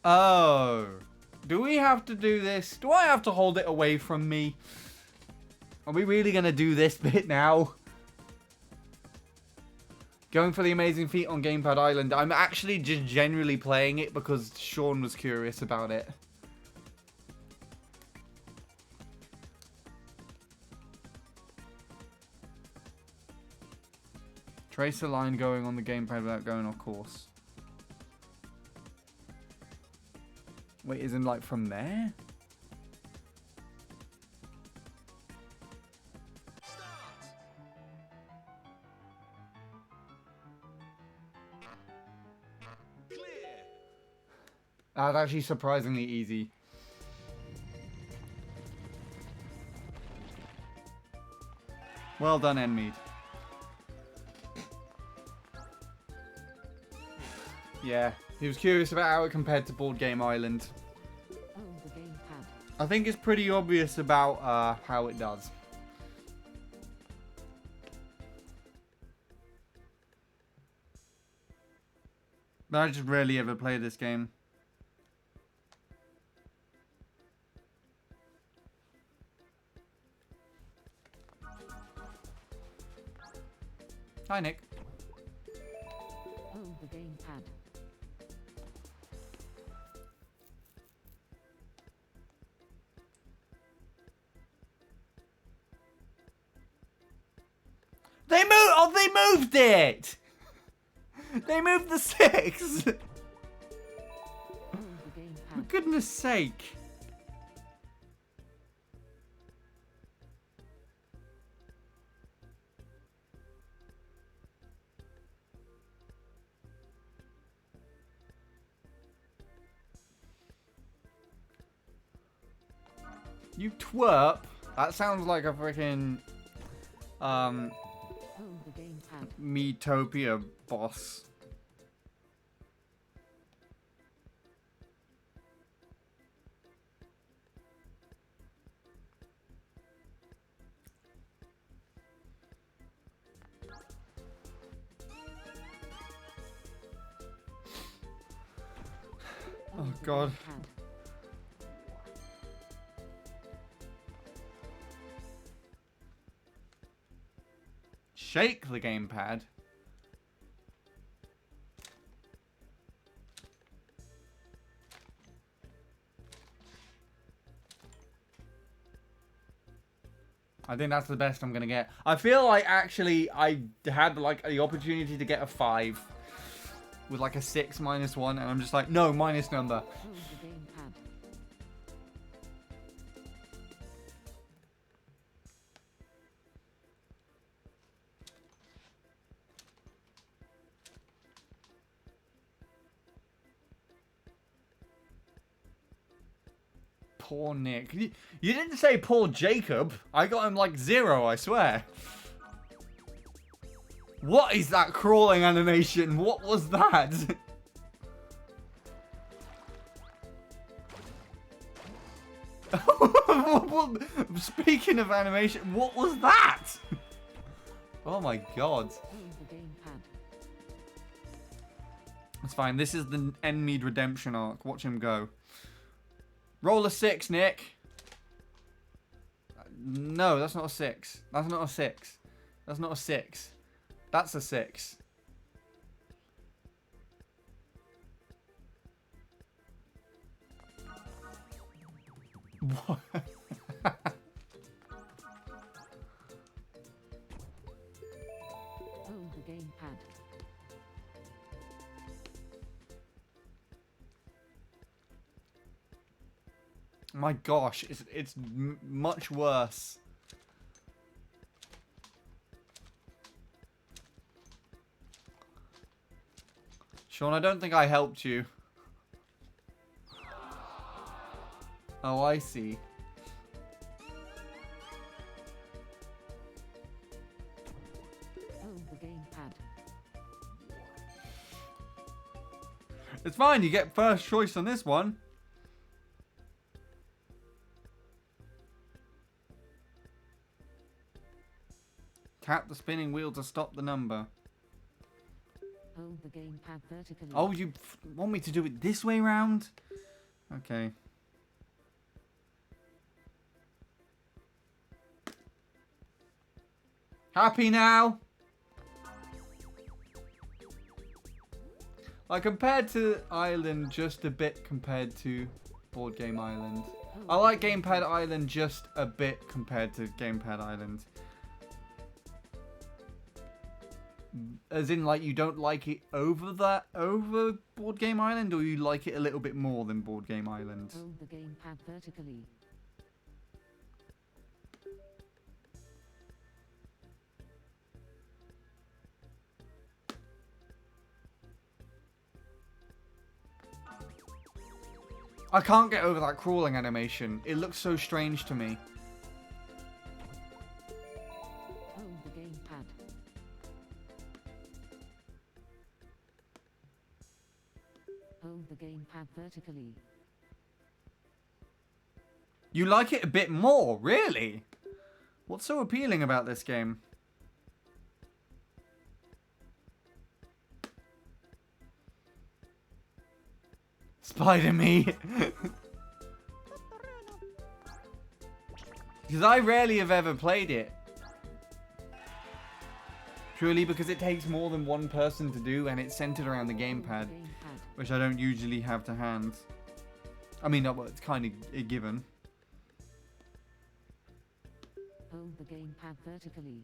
Oh. Do we have to do this? Do I have to hold it away from me? Are we really going to do this bit now? Going for the amazing feat on Gamepad Island. I'm actually just generally playing it because Sean was curious about it. Trace a line going on the gamepad without going off course. Wait, isn't like from there? That's actually surprisingly easy. Well done, Enmead. Yeah, he was curious about how it compared to Board Game Island. Hold the gamepad. I think it's pretty obvious about how it does. But I just rarely ever play this game. Hi, Nick. Hold the gamepad. They moved! Oh, they moved it! They moved the 6! Hold the For gamepad. goodness sake. You twerp. That sounds like a freaking Hold the gamepad. Metopia boss. Oh Hold the god. gamepad. Shake the gamepad. I think that's the best I'm gonna get. I feel like actually I had like the opportunity to get a 5 with like a 6 minus 1, and I'm just like, no, minus number. Hold the gamepad. Poor Nick. You didn't say poor Jacob. I got him like 0, I swear. What is that crawling animation? What was that? Speaking of animation, what was that? Oh my god. Hold the gamepad. It's fine. This is the Enmead redemption arc. Watch him go. Roll a 6, Nick. No, that's not a 6. That's not a 6. That's not a 6. That's a 6. What? Hold the gamepad. My gosh, it's much worse. Sean, I don't think I helped you. Oh, I see. Hold the gamepad. It's fine, you get first choice on this one. Tap the spinning wheel to stop the number. Hold the gamepad vertically. Oh, you want me to do it this way round? Okay. Happy now? I compared to Island just a bit compared to Board Game Island. I like Gamepad Island just a bit compared to Gamepad Island. As in, like, you don't like it over Board Game Island, or you like it a little bit more than Board Game Island? Hold the gamepad vertically. I can't get over that crawling animation. It looks so strange to me. Hold the gamepad. Hold the gamepad vertically. You like it a bit more, really? What's so appealing about this game? Spider-Me. Because I rarely have ever played it. Purely because it takes more than one person to do, and it's centered around the gamepad, which I don't usually have to hand. I mean, it's kind of a given. Hold the gamepad vertically.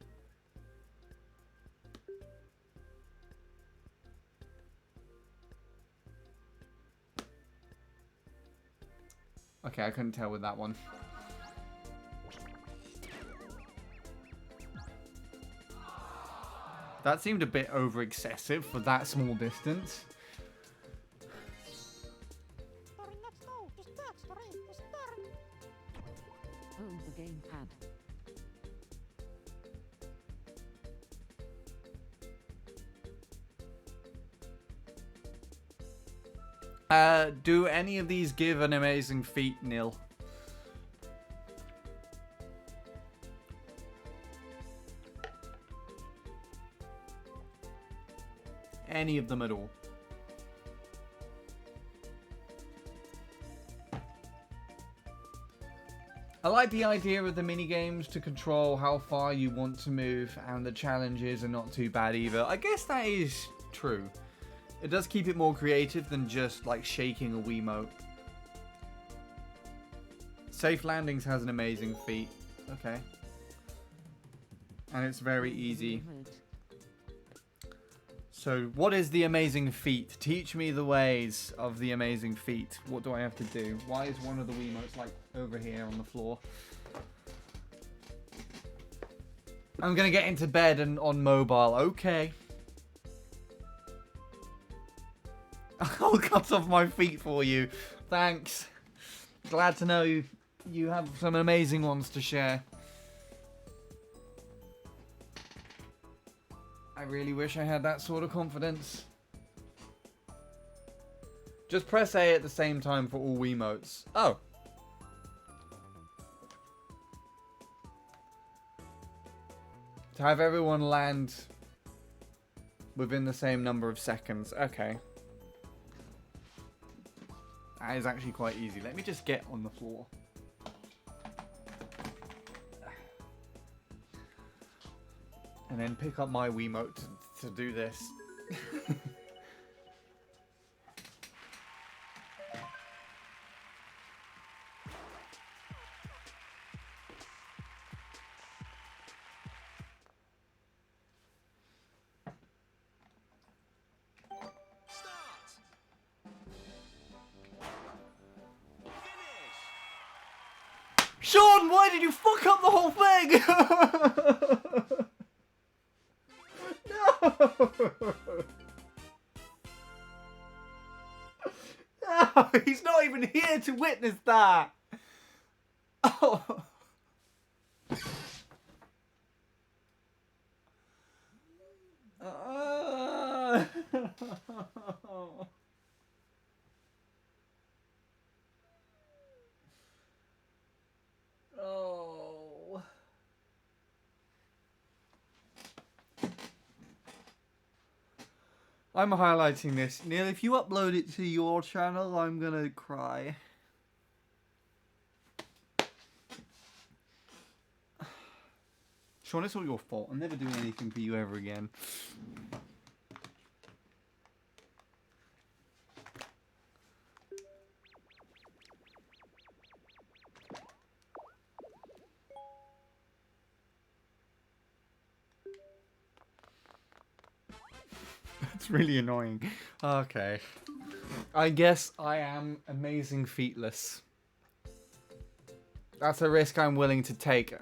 Okay, I couldn't tell with that one. That seemed a bit over excessive for that small distance. gamepad. Do any of these give an amazing feat, Nil? Any of them at all? I like the idea of the mini games to control how far you want to move, and the challenges are not too bad either. I guess that is true. It does keep it more creative than just like shaking a Wiimote. Safe Landings has an amazing feat. Okay. And it's very easy. So, what is the amazing feat? Teach me the ways of the amazing feat. What do I have to do? Why is one of the Wiimotes like over here on the floor? I'm gonna get into bed and on mobile. Okay. I'll cut off my feet for you. Thanks. Glad to know you have some amazing ones to share. I really wish I had that sort of confidence. Just press A at the same time for all Wiimotes. Oh. To have everyone land within the same number of seconds. Okay. That is actually quite easy. Let me just get on the floor. And then pick up my Wiimote to do this. Sean, why did you fuck up the whole thing? No, he's not even here to witness that. Oh. Oh. I'm highlighting this. Neil, if you upload it to your channel, I'm gonna cry. Sean, it's all your fault. I'm never doing anything for you ever again. That's really annoying. Okay. I guess I am amazing feetless. That's a risk I'm willing to take.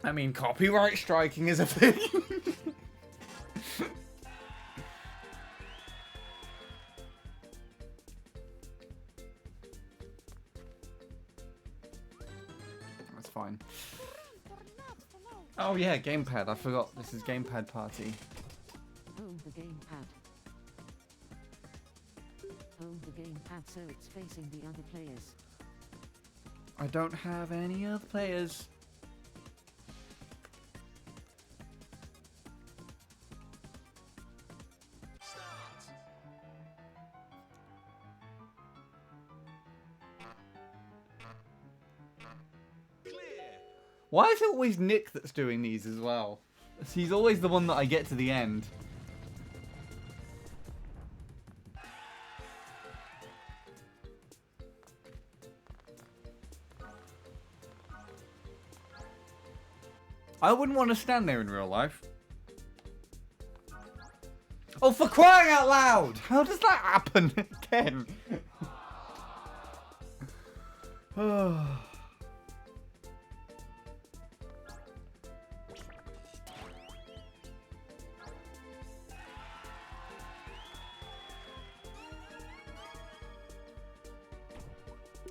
I mean, copyright striking is a thing. That's fine. Oh yeah, gamepad. I forgot. This is gamepad party. Hold the gamepad. Hold the gamepad so it's facing the other players. I don't have any other players. Why is it always Nick that's doing these as well? He's always the one that I get to the end. I wouldn't want to stand there in real life. Oh, for crying out loud! How does that happen again?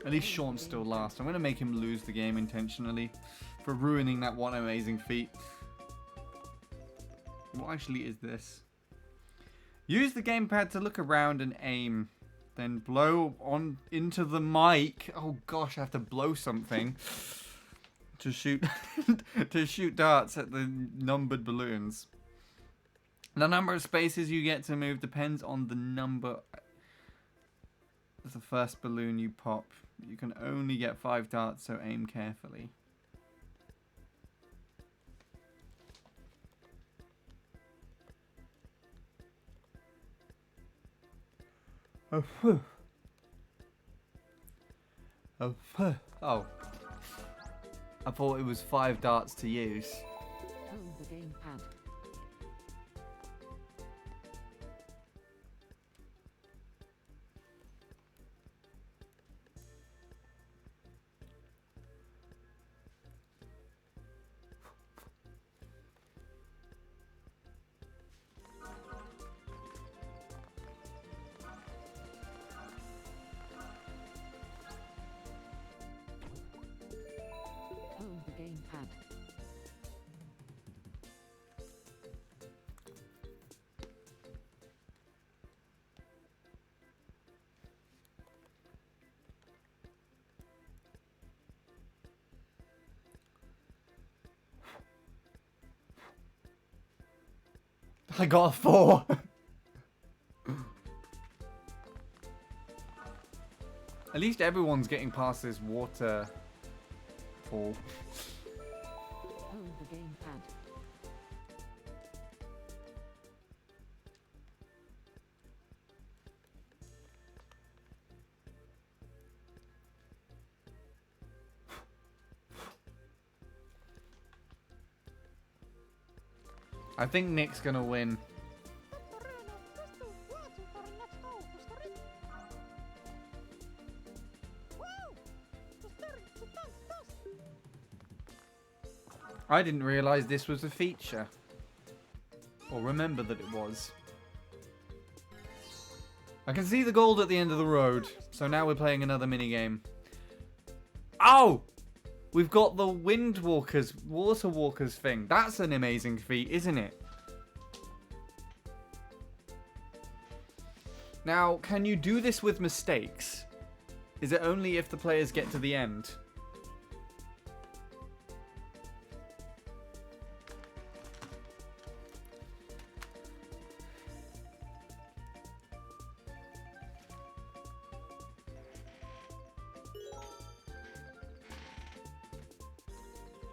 At least Sean's still last. I'm going to make him lose the game intentionally for ruining that one amazing feat. What actually is this? Use the gamepad to look around and aim. Then blow on into the mic. Oh gosh, I have to blow something to shoot to shoot darts at the numbered balloons. The number of spaces you get to move depends on the number of the first balloon you pop. You can only get 5 darts, so aim carefully. Oh, phew. Oh, phew. Oh. I thought it was 5 darts to use. Hold the gamepad. Hold the gamepad. I got a 4. At least everyone's getting past this waterfall. Hold the gamepad. I think Nick's gonna win. I didn't realise this was a feature. Or remember that it was. I can see the gold at the end of the road. So now we're playing another minigame. Oh! We've got the Windwalkers, Water Walkers thing. That's an amazing feat, isn't it? Now, can you do this with mistakes? Is it only if the players get to the end?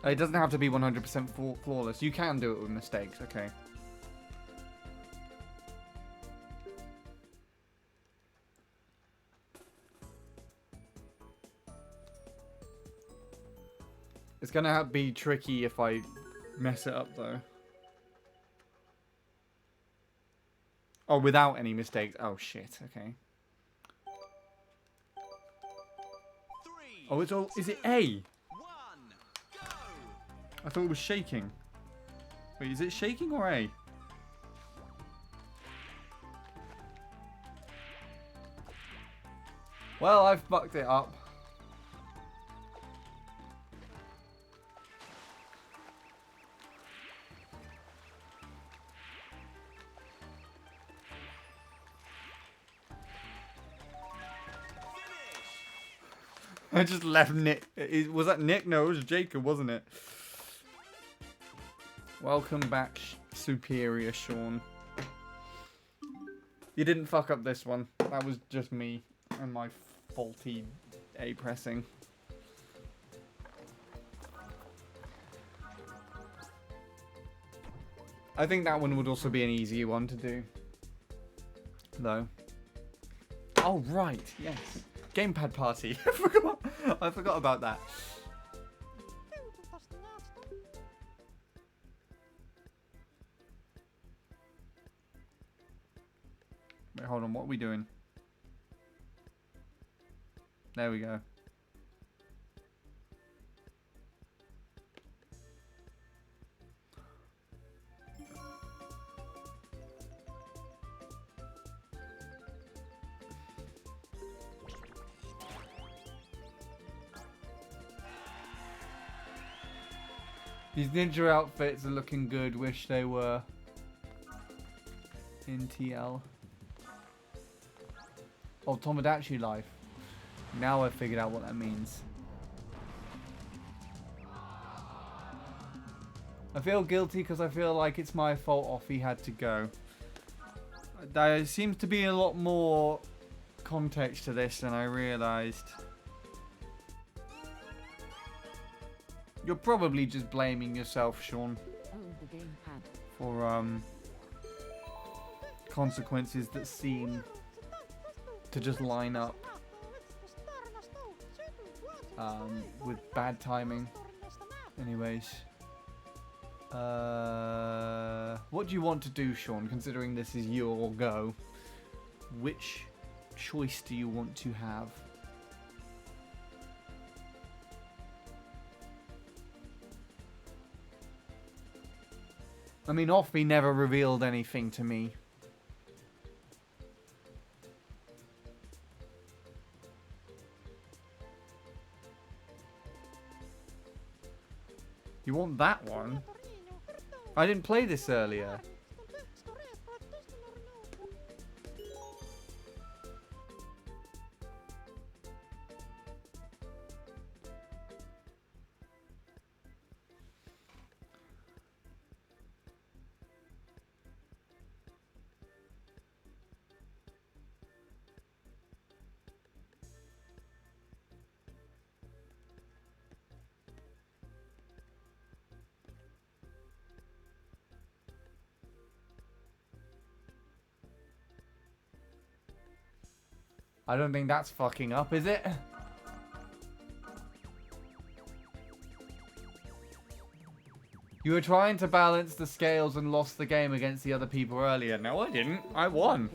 It doesn't have to be 100% flawless. You can do it with mistakes, okay. It's gonna be tricky if I mess it up, though. Oh, without any mistakes. Oh, shit, okay. Oh, it's all... Is it A? I thought it was shaking. Wait, is it shaking or A? Well, I've fucked it up. I just left Nick. Was that Nick? No, it was Jacob, wasn't it? Welcome back, Superior Sean. You didn't fuck up this one. That was just me and my faulty A pressing. I think that one would also be an easy one to do. Though. Oh, right. Yes. Gamepad party. I forgot about that. Wait, hold on. What are we doing? There we go. These ninja outfits are looking good. Wish they were in TL. Oh, Tomodachi Life. Now I've figured out what that means. I feel guilty because I feel like it's my fault Offie had to go. There seems to be a lot more context to this than I realised. You're probably just blaming yourself, Sean, The gamepad. for consequences that seem to just line up with bad timing. Anyways, what do you want to do, Sean, considering this is your go? Which choice do you want to have? I mean, Offie never revealed anything to me. You want that one? I didn't play this earlier. I don't think that's fucking up, is it? You were trying to balance the scales and lost the game against the other people earlier. No, I didn't. I won.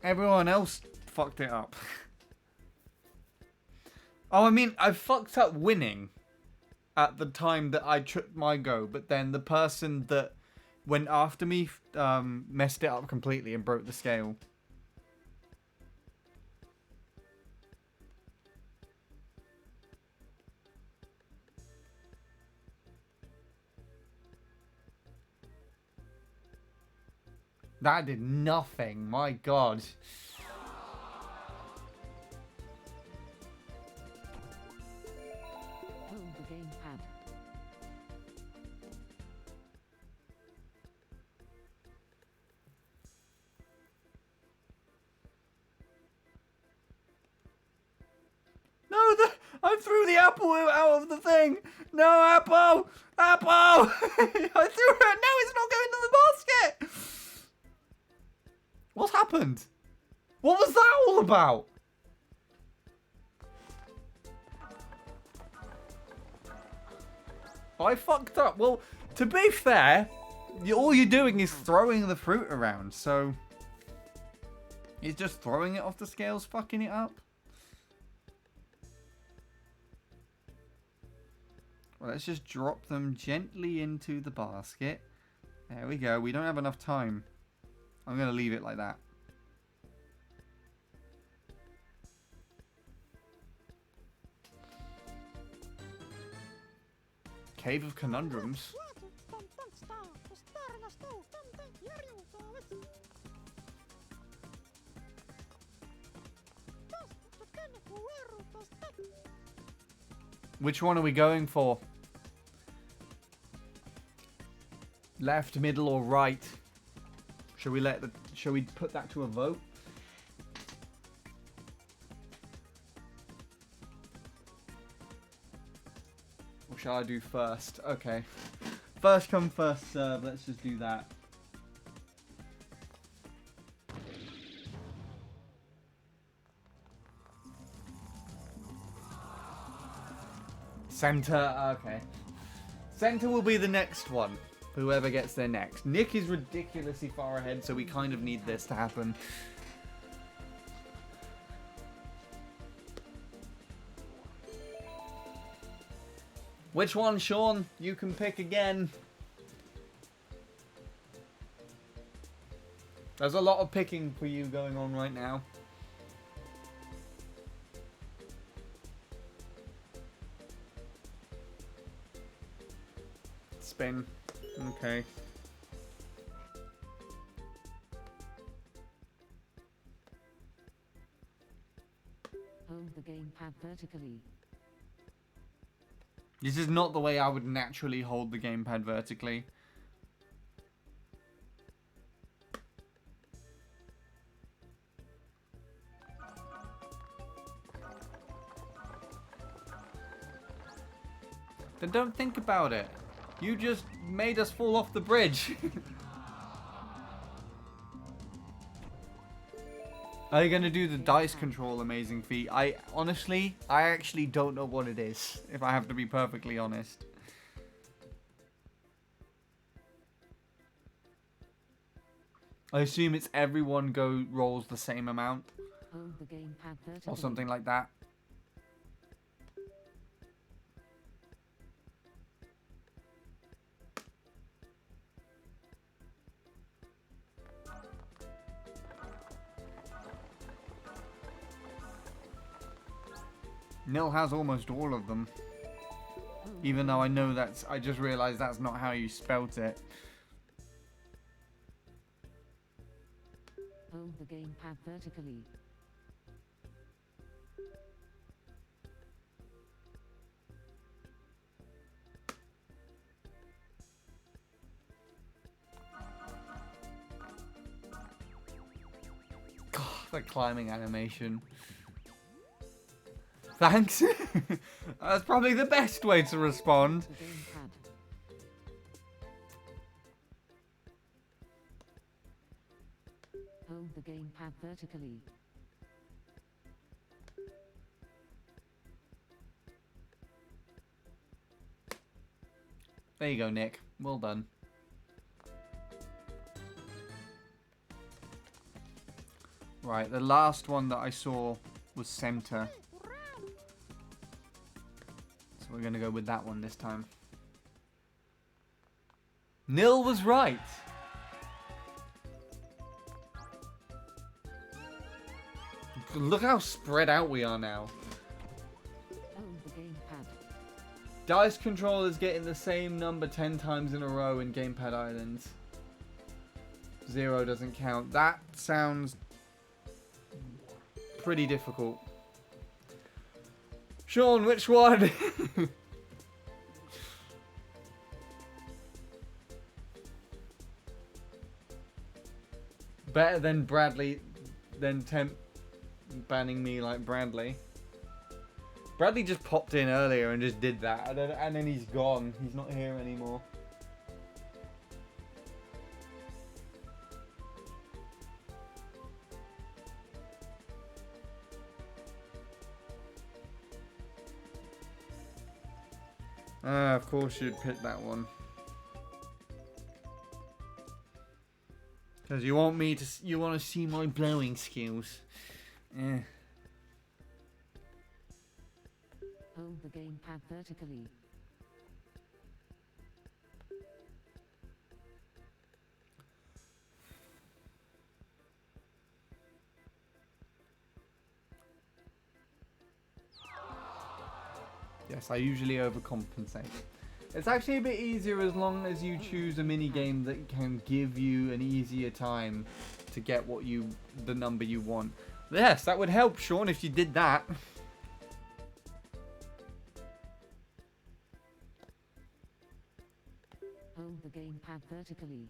Everyone else fucked it up. Oh, I mean, I fucked up winning at the time that I took my go, but then the person that went after me messed it up completely and broke the scale. That did nothing, my god. Hold the gamepad. No, I threw the apple out of the thing. No, apple! Apple! I threw it. No, it's not going to the basket. What happened? What was that all about? I fucked up. Well, to be fair, all you're doing is throwing the fruit around, so it's just throwing it off the scales, fucking it up. Well, let's just drop them gently into the basket. There we go. We don't have enough time. I'm going to leave it like that. Cave of Conundrums. Which one are we going for? Left, middle, or right? Shall we put that to a vote? Or shall I do first? Okay. First come, first serve. Let's just do that. Center, okay. Center will be the next one. Whoever gets there next. Nick is ridiculously far ahead, so we kind of need this to happen. Which one, Sean? You can pick again. There's a lot of picking for you going on right now. Spin. Okay. Hold the gamepad vertically. This is not the way I would naturally hold the gamepad vertically. Then don't think about it. You just made us fall off the bridge. Are you gonna do the dice control amazing feat? I actually don't know what it is, if I have to be perfectly honest. I assume it's everyone rolls the same amount. Hold the gamepad vertically. Or something like that. Nil has almost all of them. Even though I know I just realized that's not how you spelt it. Hold the gamepad vertically. God, that climbing animation. Thanks. That's probably the best way to respond. The gamepad. Hold the gamepad vertically. There you go, Nick. Well done. Right, the last one that I saw was center. So we're going to go with that one this time. Nil was right. Look how spread out we are now. Hold the gamepad. Dice control is getting the same number 10 times in a row in Gamepad Islands. 0 doesn't count. That sounds pretty difficult. Sean, which one? Better than Bradley, than Temp banning me like Bradley. Bradley just popped in earlier and just did that, and then he's gone. He's not here anymore. Of course you'd pick that one. Because you want me to, you want to see my blowing skills. Eh. Hold the gamepad vertically. Yes, I usually overcompensate. It's actually a bit easier as long as you choose a mini game that can give you an easier time to get the number you want. Yes, that would help, Sean, if you did that. Hold the gamepad vertically.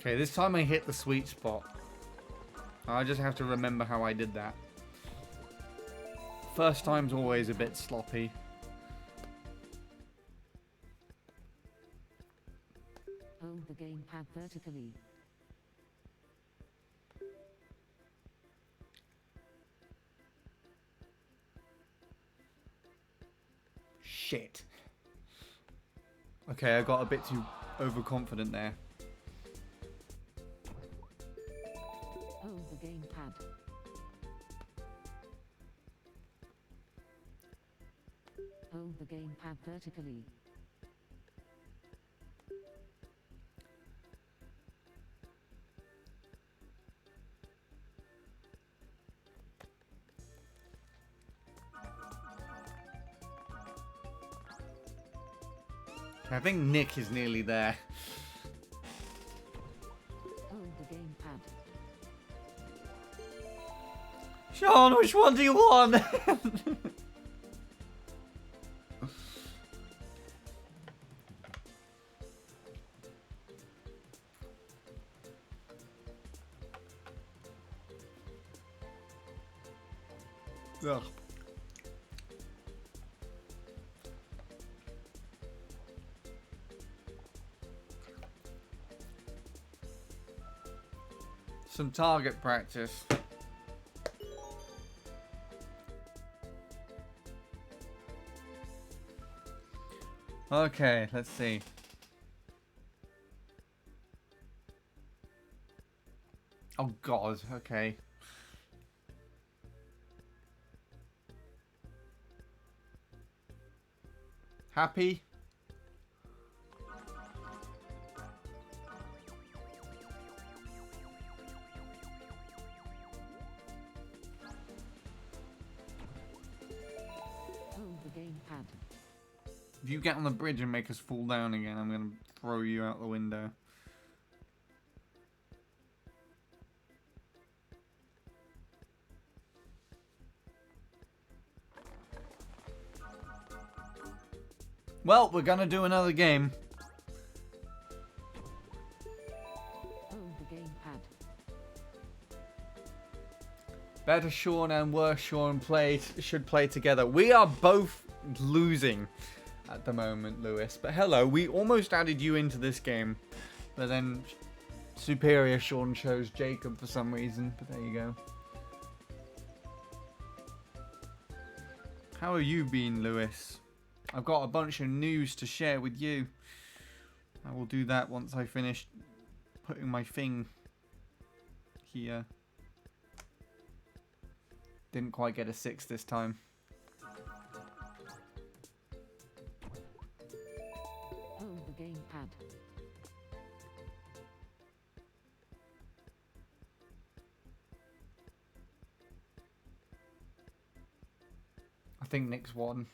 Okay, this time I hit the sweet spot. I just have to remember how I did that. First time's always a bit sloppy. Hold the gamepad vertically. Shit. Okay, I got a bit too overconfident there. Hold the gamepad. Hold the gamepad vertically. I think Nick is nearly there. Hold the gamepad. Sean, which one do you want? Ugh. Some target practice. Okay, let's see. Oh God, okay. Happy? Hold the gamepad. If you get on the bridge and make us fall down again, I'm gonna throw you out the window. Well, we're gonna do another game. Hold the gamepad. Better Sean and worse Sean should play together. We are both losing at the moment, Lewis. But hello, we almost added you into this game. But then superior Sean chose Jacob for some reason. But there you go. How have you been, Lewis? I've got a bunch of news to share with you. I will do that once I finish putting my thing here. Didn't quite get a 6 this time. Hold the gamepad. I think Nick's won.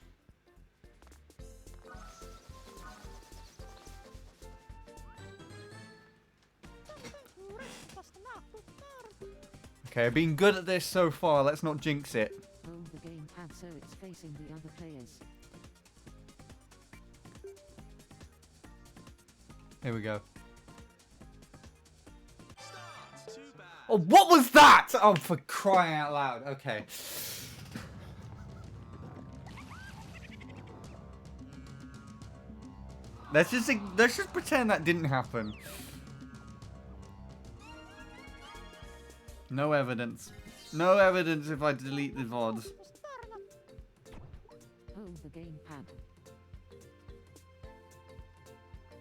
Okay, I've been good at this so far. Let's not jinx it. Hold the gamepad so it's facing the other players. Here we go. Oh, what was that? Oh, for crying out loud. Okay. Let's just pretend that didn't happen. No evidence. No evidence if I delete the VODs. Hold the gamepad.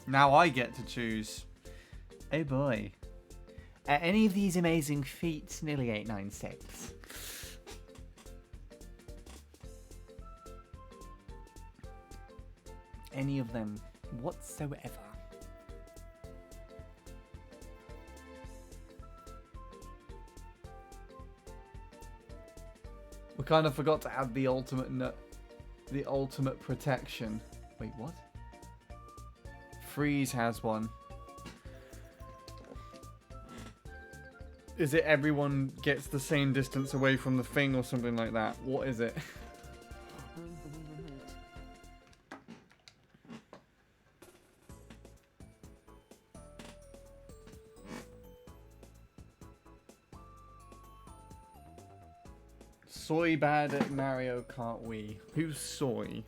Now I get to choose. Oh boy. Any of these amazing feats, nearly 896. Any of them whatsoever. We kind of forgot to add the ultimate protection. Wait, what? Freeze has one. Is it everyone gets the same distance away from the thing or something like that? What is it? Hold the Wii remote. Soy bad at Mario Kart Wii. Who's Soy?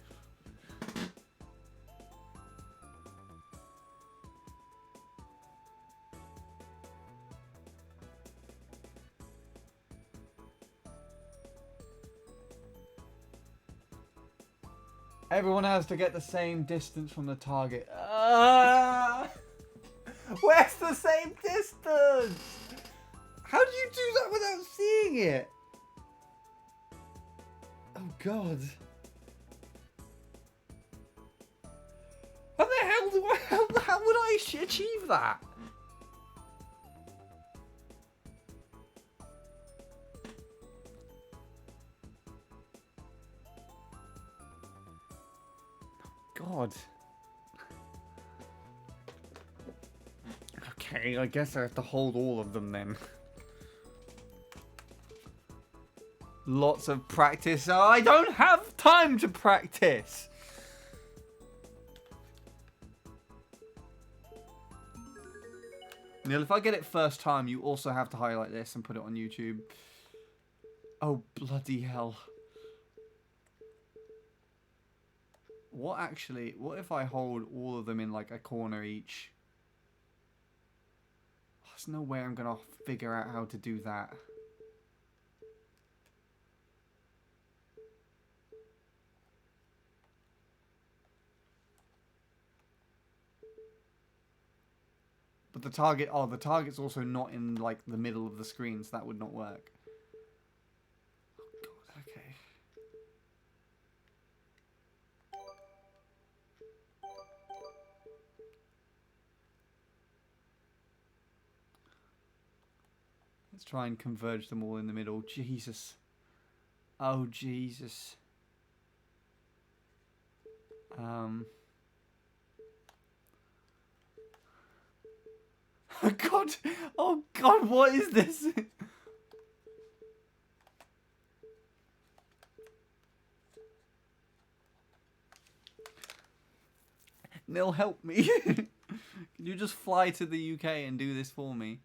Everyone has to get the same distance from the target. Where's the same distance? How do you do that without seeing it? Oh God. hell do I... How would I achieve that? God. Okay, I guess I have to hold all of them then. Lots of practice. Oh, I don't have time to practice. Neil, if I get it first time, you also have to highlight this and put it on YouTube. Oh, bloody hell. What if I hold all of them in like a corner each? There's no way I'm gonna figure out how to do that. But the target's also not in like the middle of the screen, so that would not work. Oh God, okay. Let's try and converge them all in the middle. Jesus. Oh, Jesus. Oh, God. Oh, God, what is this? Nil, help me. Can you just fly to the UK and do this for me?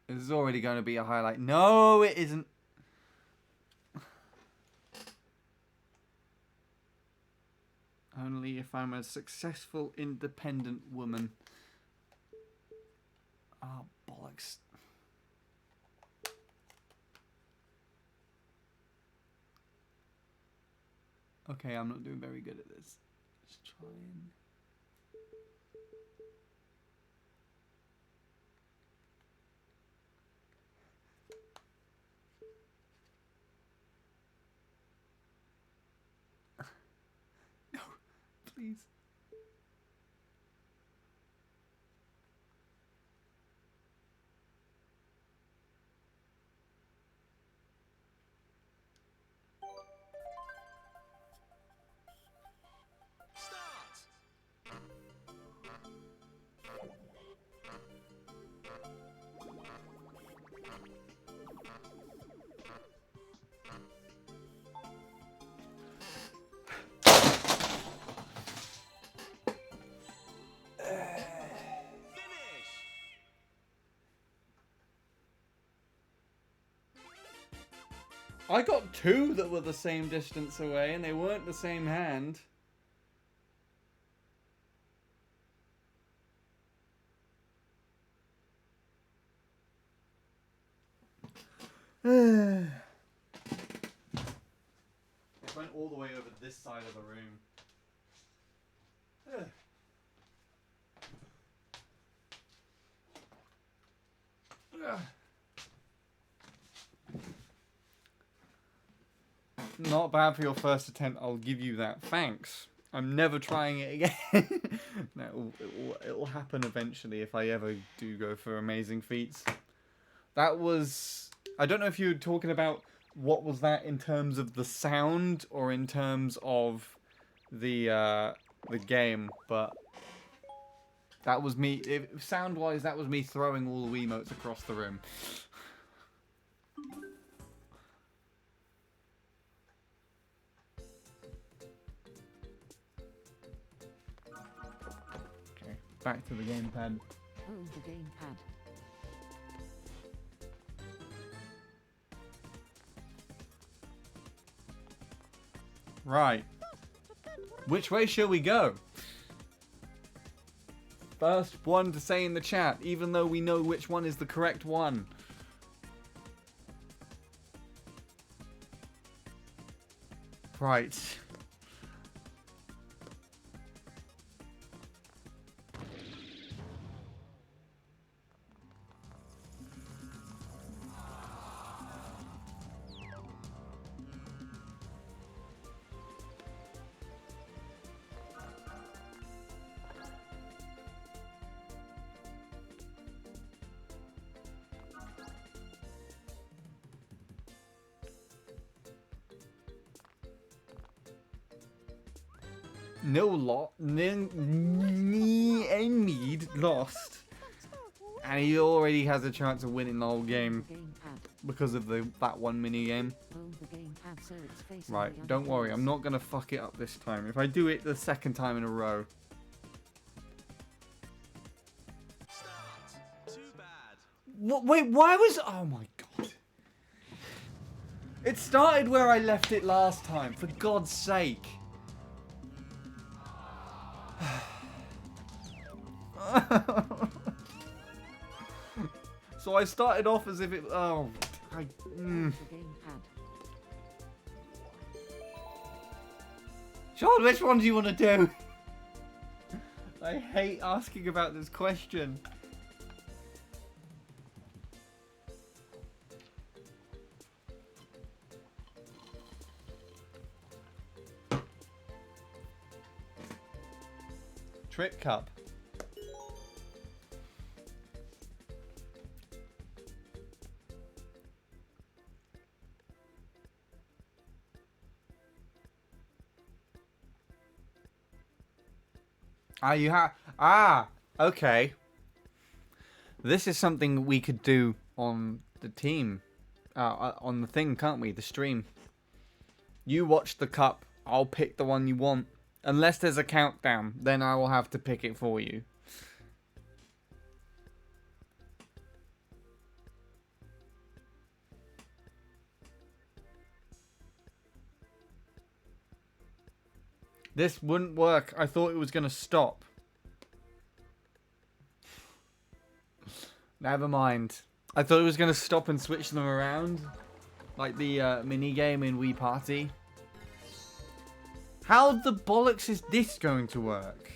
This is already going to be a highlight. No, it isn't. Only if I'm a successful, independent woman. Oh, bollocks. Okay, I'm not doing very good at this. Let's try and... No, please. I got two that were the same distance away and they weren't the same hand. It went all the way over this side of the room. Not bad for your first attempt, I'll give you that. Thanks. I'm never trying it again. No, it'll happen eventually if I ever do go for amazing feats. That was... I don't know if you were talking about what was that in terms of the sound or in terms of the game, but that was me. Sound-wise, that was me throwing all the Wiimotes across the room. Okay, back to the gamepad. Oh, the gamepad. Right. Which way shall we go? First one to say in the chat, even though we know which one is the correct one. Right. No lot. Need lost. And he already has a chance of winning the whole game because of that one mini game. Right, don't worry, I'm not gonna fuck it up this time. If I do it the second time in a row. What? Wait, why was? Oh my god! It started where I left it last time. For God's sake! So I started off as if it. Oh, Sean, which one do you want to do? I hate asking about this question. Trick Cup. Okay. This is something we could do on the team. On the thing, can't we? The stream. You watch the cup. I'll pick the one you want. Unless there's a countdown, then I will have to pick it for you. This wouldn't work. I thought it was going to stop. Never mind. I thought it was going to stop and switch them around. Like the mini game in Wii Party. How the bollocks is this going to work?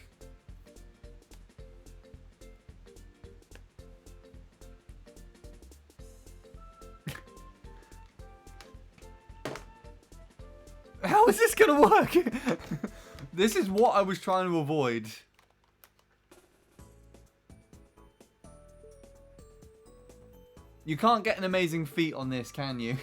How is this going to work? This is what I was trying to avoid. You can't get an amazing feat on this, can you?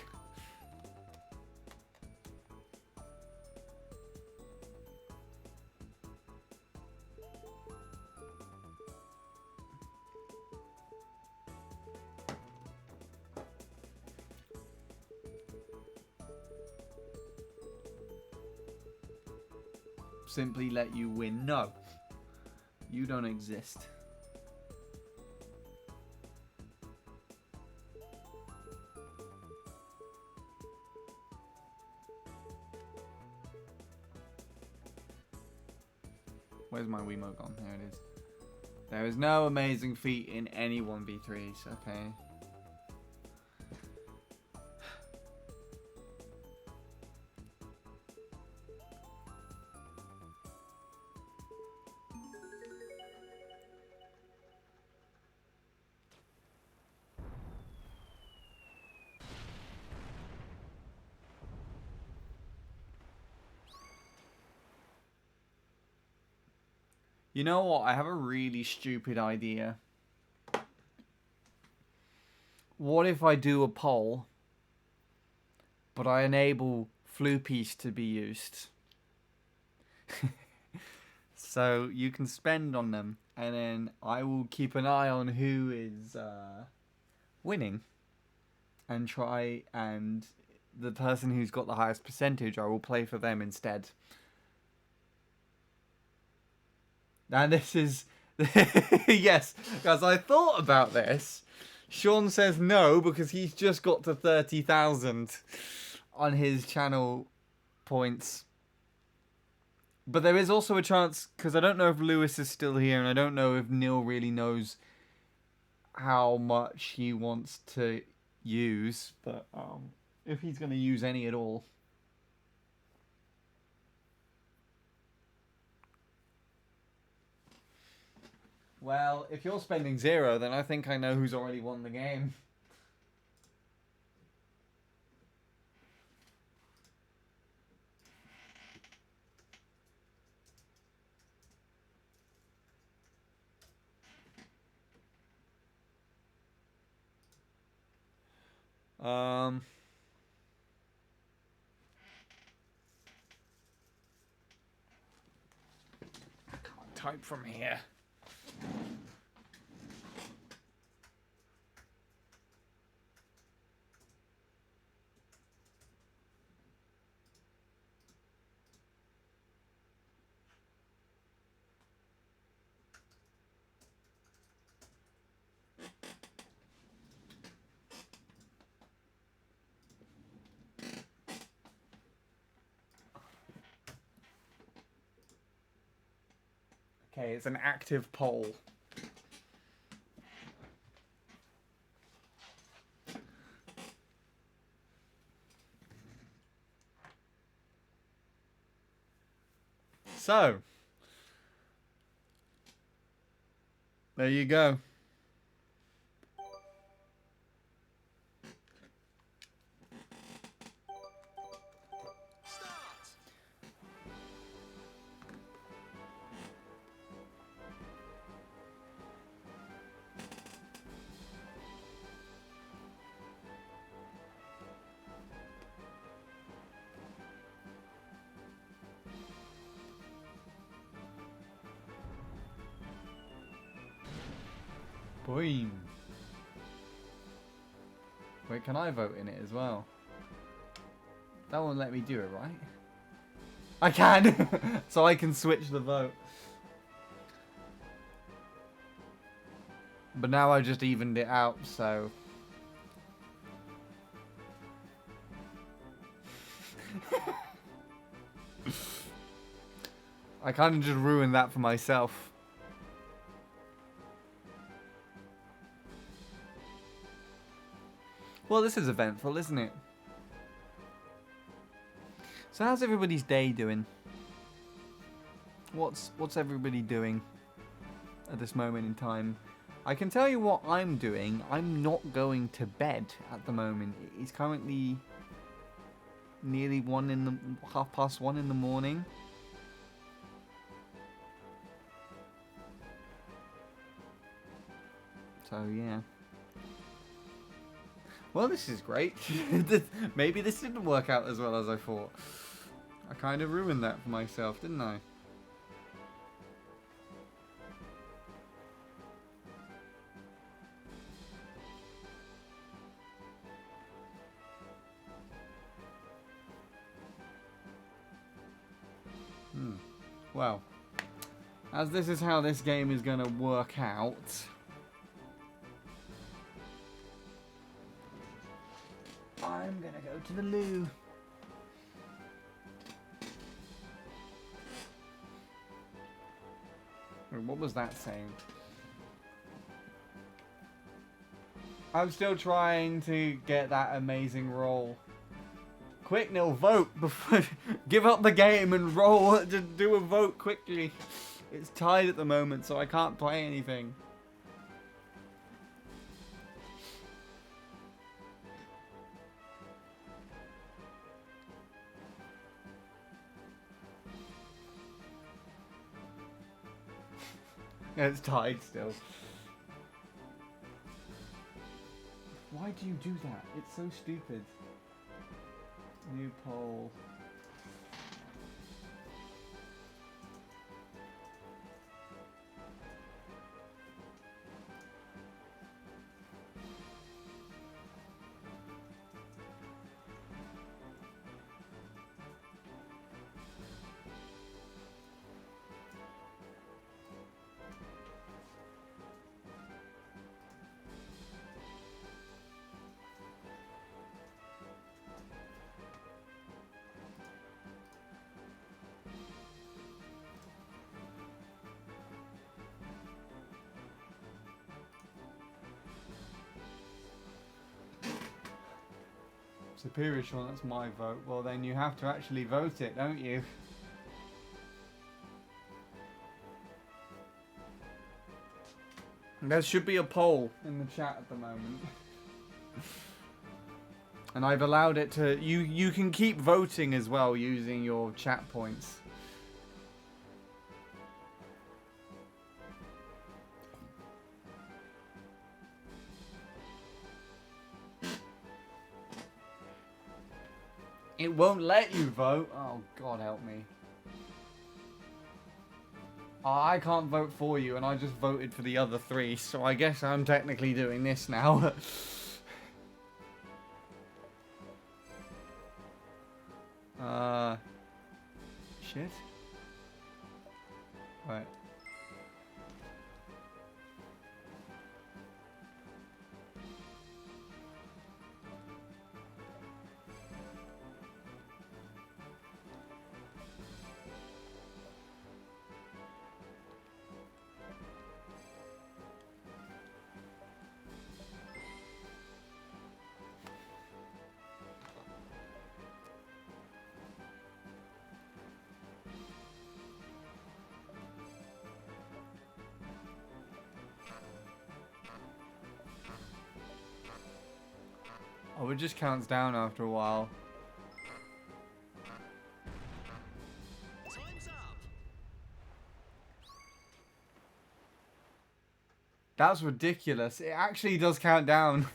Simply let you win. No. You don't exist. Where's my Wiimote gone? There it is. There is no amazing feat in any 1v3s, okay? You know what? I have a really stupid idea. What if I do a poll, but I enable floopies to be used? So you can spend on them, and then I will keep an eye on who is winning, and the person who's got the highest percentage, I will play for them instead. And this is... yes, guys, I thought about this. Sean says no because he's just got to 30,000 on his channel points. But there is also a chance, because I don't know if Lewis is still here, and I don't know if Neil really knows how much he wants to use. But if he's going to use any at all. Well, if you're spending 0, then I think I know who's already won the game. type from here. Okay, it's an active poll. So, there you go. Boom. Wait, can I vote in it as well? That won't let me do it, right? I can! So I can switch the vote. But now I just evened it out, so... I kind of just ruined that for myself. Well, this is eventful, isn't it? So how's everybody's day doing? What's everybody doing at this moment in time? I can tell you what I'm doing. I'm not going to bed at the moment. It's currently nearly 1:30 in the morning. So yeah. Well, this is great. Maybe this didn't work out as well as I thought. I kind of ruined that for myself, didn't I? Well, as this is how this game is going to work out... I'm gonna go to the loo. What was that saying? I'm still trying to get that amazing roll. Quick, Nil, vote before give up the game and roll. Just do a vote quickly. It's tied at the moment, so I can't play anything. Yeah, it's tied still. Why do you do that? It's so stupid. New poll. Superior Sean, that's my vote. Well, then you have to actually vote it, don't you? There should be a poll in the chat at the moment. And I've allowed it to... You can keep voting as well using your chat points. It won't let you vote. Oh, God help me. I can't vote for you, and I just voted for the other 3, so I guess I'm technically doing this now. Shit. Right. Oh, it just counts down after a while. Time's up. That's ridiculous. It actually does count down.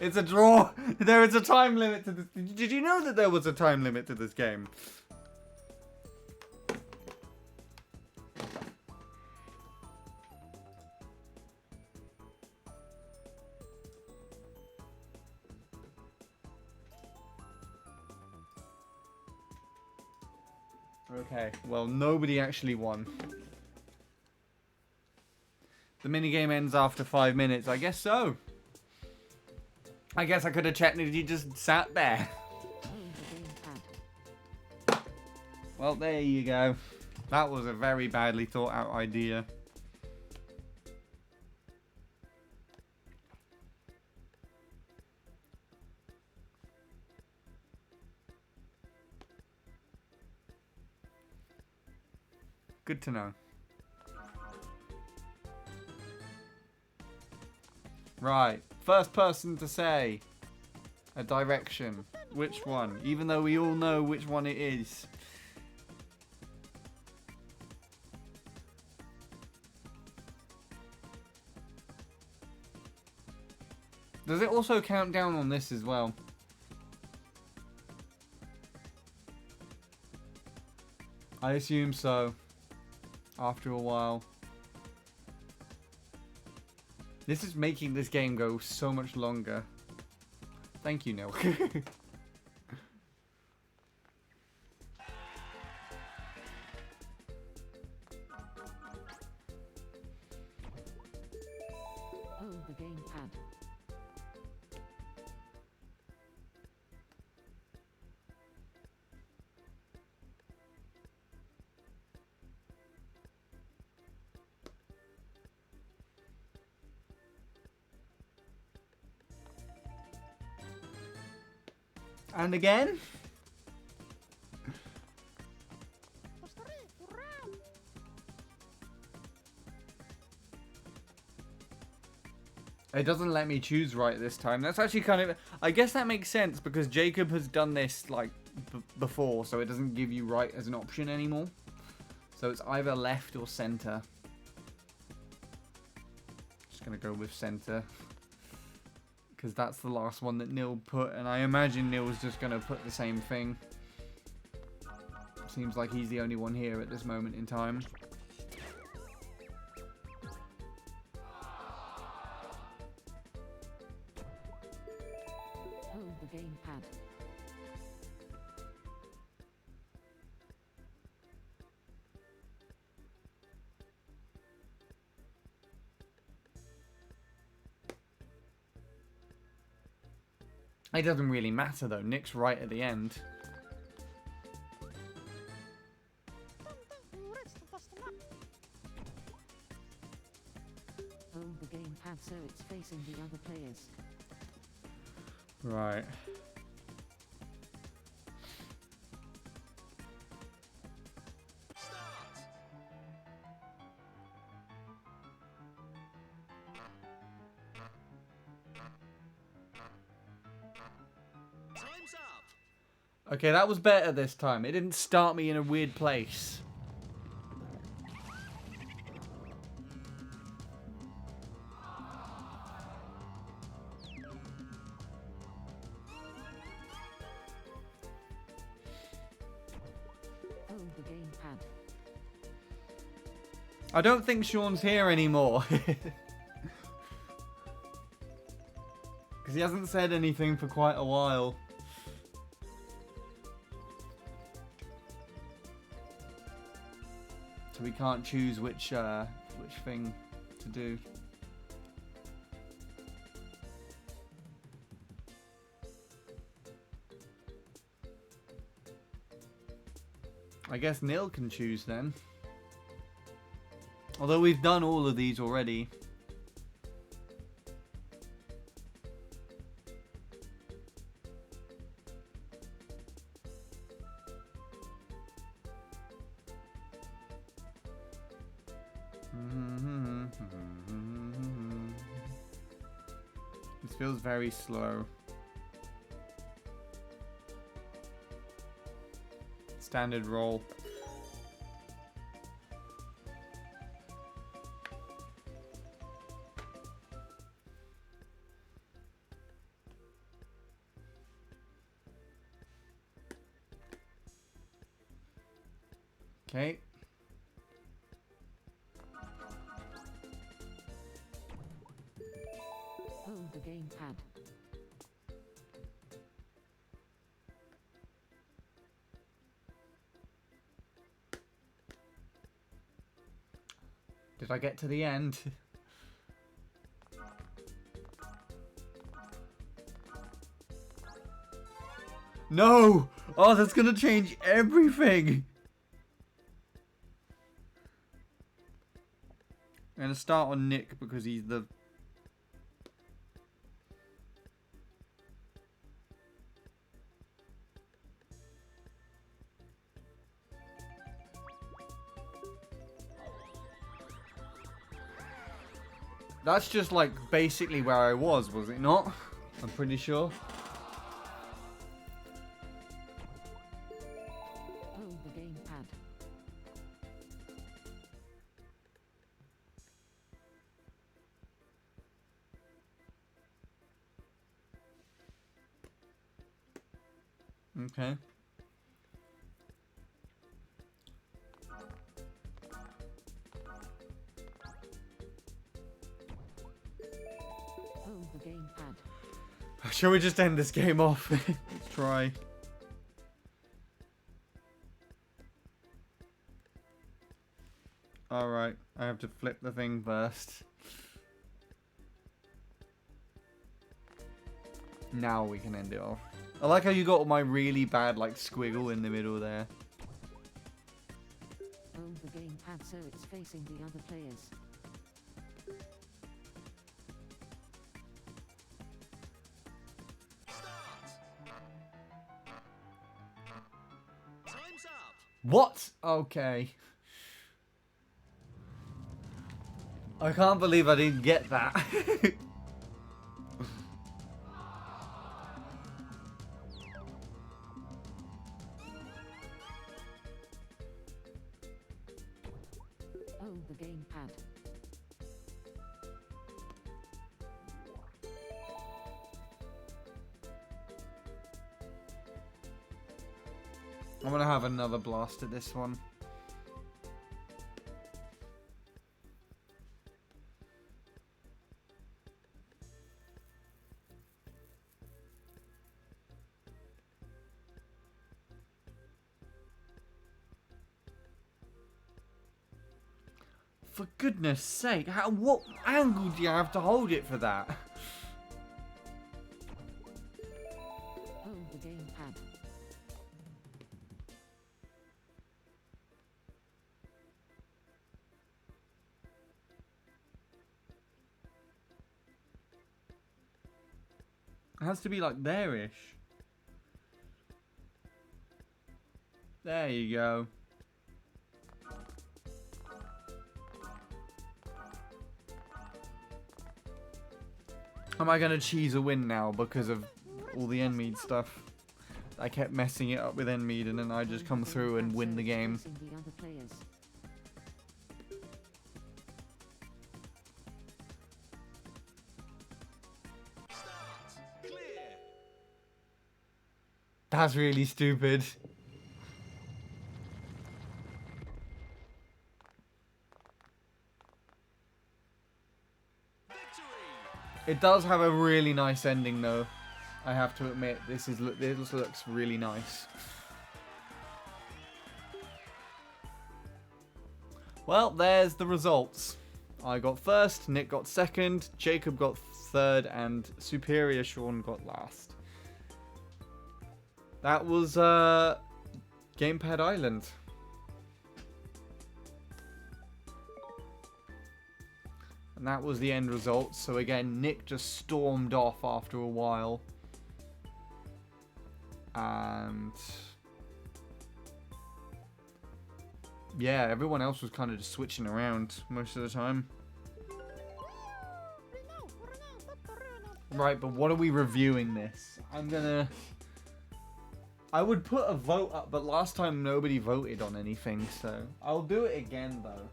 It's a draw. There is a time limit to this. Did you know that there was a time limit to this game? Okay, well, nobody actually won. The minigame ends after 5 minutes. I guess so. I guess I could have technically just sat there. Oh, the gamepad. Well, there you go. That was a very badly thought out idea. Good to know. Right. First person to say a direction. Which one? Even though we all know which one it is. Does it also count down on this as well? I assume so. After a while. This is making this game go so much longer. Thank you, Neil. Oh, the gamepad. And again? It doesn't let me choose right this time. That's actually kind of... I guess that makes sense because Jacob has done this like before, so it doesn't give you right as an option anymore. So it's either left or center. Just gonna go with center. Because that's the last one that Neil put, and I imagine Neil's just gonna put the same thing. Seems like he's the only one here at this moment in time. Oh, the gamepad. It doesn't really matter though, Nick's right at the end. Oh, the gamepad so it's facing the other players. Right. Start. Time's up. Okay, that was better this time. It didn't start me in a weird place. Oh, the gamepad. I don't think Sean's here anymore. Because he hasn't said anything for quite a while. So we can't choose which thing to do. I guess Neil can choose then. Although we've done all of these already. This feels very slow. Standard roll. Okay. Hold the gamepad. Did I get to the end? No! Oh, that's gonna change everything! I'm gonna start on Nick because he's the... That's just like basically where I was it not? I'm pretty sure. Hold the gamepad. Okay. Hold the gamepad. Shall we just end this game off? Let's try. Alright, I have to flip the thing first. Now we can end it off. I like how you got my really bad like squiggle in the middle there. Hold the gamepad so it's facing the other players. Time's up. What? Okay. I can't believe I didn't get that. Hold the gamepad. I'm gonna have another blast at this one. For goodness sake, what angle do you have to hold it for that? Hold the gamepad. It has to be like there-ish. There you go. Am I gonna cheese a win now because of all the Enmead stuff? I kept messing it up with Enmead and then I just come through and win the game. Facing the other players. Start. Clear. That's really stupid. It does have a really nice ending, though. I have to admit, this looks really nice. Well, there's the results. I got first, Nick got second, Jacob got third, and Superior Sean got last. That was Gamepad Island. And that was the end result. So again, Nick just stormed off after a while. And yeah, everyone else was kind of just switching around most of the time. Right, but what are we reviewing this? I would put a vote up, but last time nobody voted on anything, so I'll do it again though,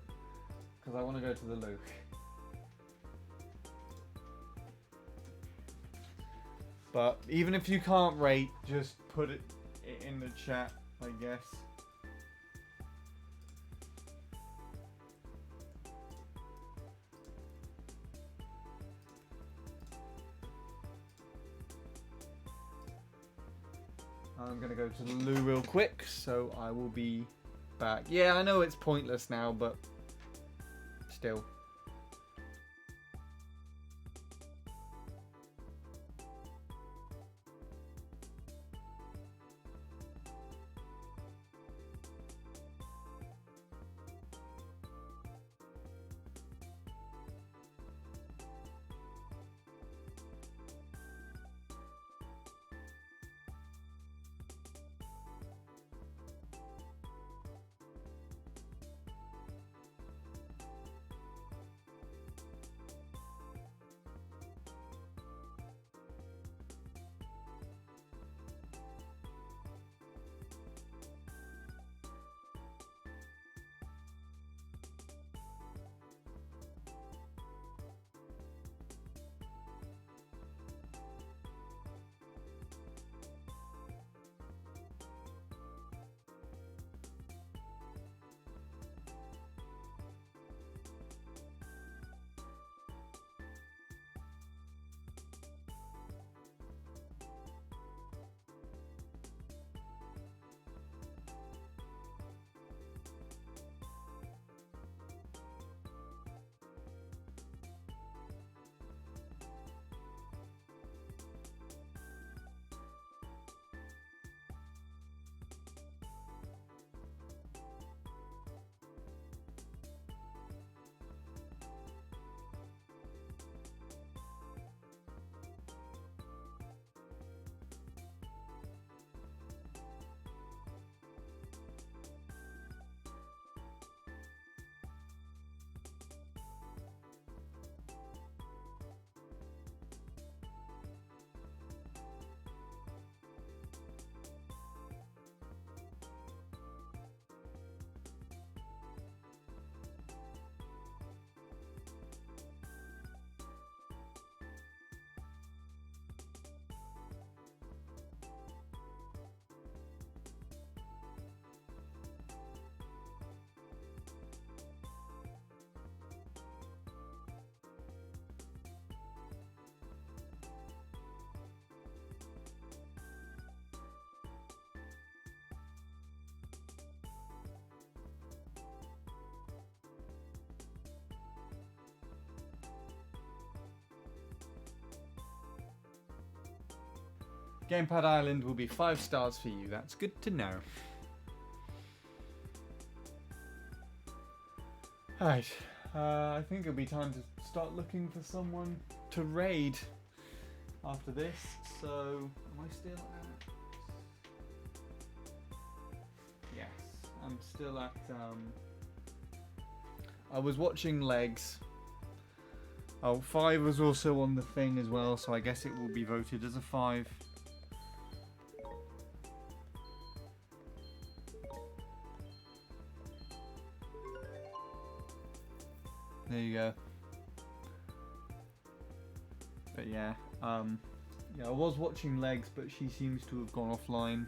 because I want to go to the Luke. But even if you can't rate, just put it in the chat, I guess. I'm going to go to the loo real quick, so I will be back. Yeah, I know it's pointless now, but still. Gamepad Island will be 5 stars for you. That's good to know. Alright, I think it'll be time to start looking for someone to raid after this. So, am I still at... Yes, I'm still at... I was watching Legs. Oh, 5 was also on the thing as well, so I guess it will be voted as a 5. There you go. But yeah, yeah, I was watching Legs, but she seems to have gone offline.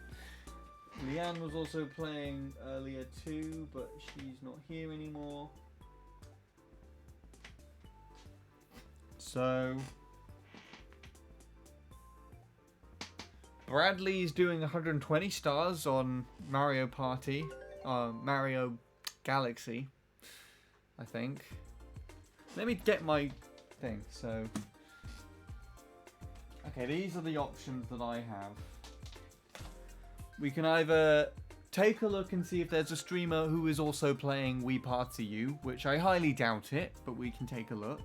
Leanne was also playing earlier too, but she's not here anymore. So, Bradley's doing 120 stars on Mario Party. Mario Galaxy, I think. Let me get my thing. So, okay, these are the options that I have. We can either take a look and see if there's a streamer who is also playing Wii Party U, which I highly doubt it, but we can take a look.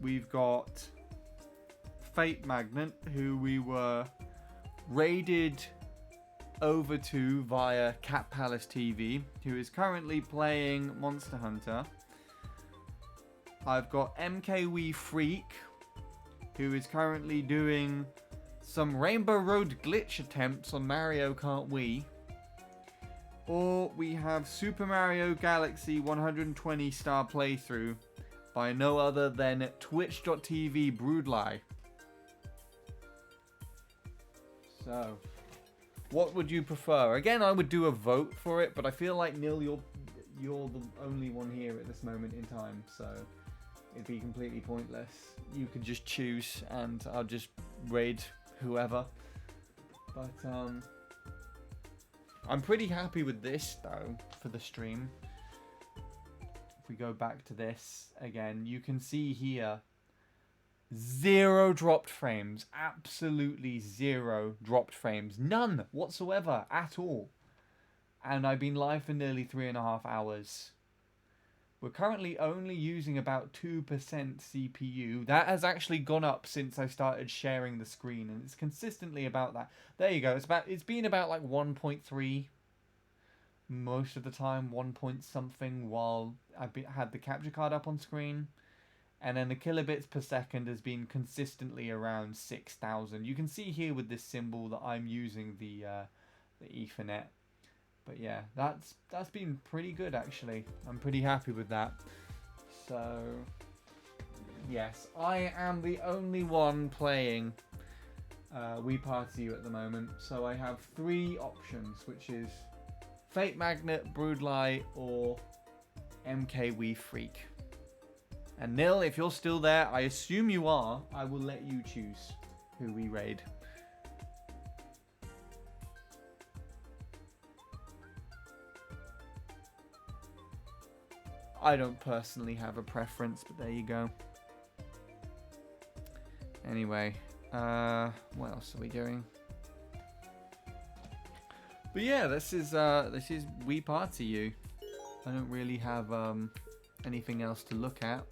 We've got Fate Magnet, who we were raided over to via Cat Palace TV, who is currently playing Monster Hunter. I've got MKWee Freak, who is currently doing some Rainbow Road glitch attempts on Mario Kart Wii. Or we have Super Mario Galaxy 120 star playthrough by no other than Twitch.tv Broodlie. So, what would you prefer? Again, I would do a vote for it, but I feel like Neil, you're the only one here at this moment in time, so it'd be completely pointless. You could just choose, and I'll just raid whoever. But I'm pretty happy with this though for the stream. If we go back to this again, you can see here 0 dropped frames. Absolutely 0 dropped frames. None whatsoever at all. And I've been live for nearly 3.5 hours. We're currently only using about 2% CPU. That has actually gone up since I started sharing the screen, and it's consistently about that. There you go. It's been about like 1.3 most of the time, 1 point something while I had the capture card up on screen. And then the kilobits per second has been consistently around 6,000. You can see here with this symbol that I'm using the Ethernet. But yeah, that's been pretty good actually. I'm pretty happy with that. So yes, I am the only one playing Wii Party U at the moment. So I have 3 options, which is Fate Magnet, Broodlie, or MKWee Freak. And Nil, if you're still there, I assume you are, I will let you choose who we raid. I don't personally have a preference, but there you go. Anyway, what else are we doing? But yeah, this is Wii Party U. I don't really have anything else to look at.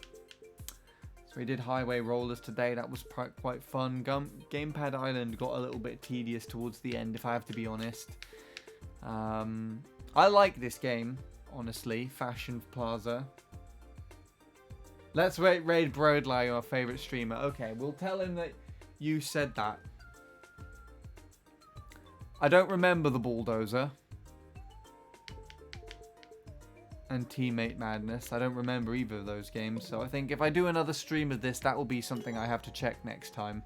So we did Highway Rollers today. That was quite fun. Gamepad Island got a little bit tedious towards the end, if I have to be honest. I like this game, honestly. Fashion Plaza. Let's raid Broadlie, our favourite streamer. Okay, we'll tell him that you said that. I don't remember the Bulldozer. And Teammate Madness. I don't remember either of those games. So I think if I do another stream of this, that will be something I have to check next time.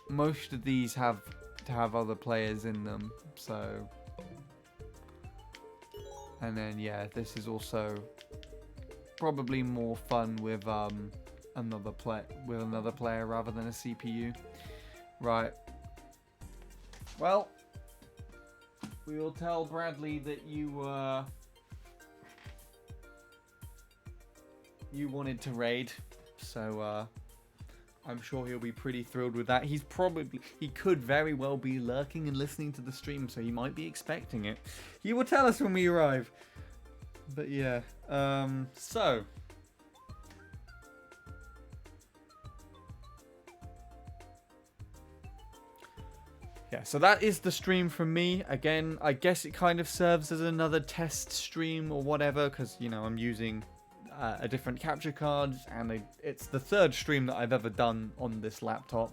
Most of these have to have other players in them. So... And then, yeah, this is also probably more fun with another player rather than a CPU. Right. Well, we will tell Bradley that you wanted to raid, so I'm sure he'll be pretty thrilled with that. He could very well be lurking and listening to the stream, so he might be expecting it. He will tell us when we arrive. But yeah, so yeah, so that is the stream from me. Again, I guess it kind of serves as another test stream or whatever, because, you know, I'm using a different capture card, and it's the 3rd stream that I've ever done on this laptop.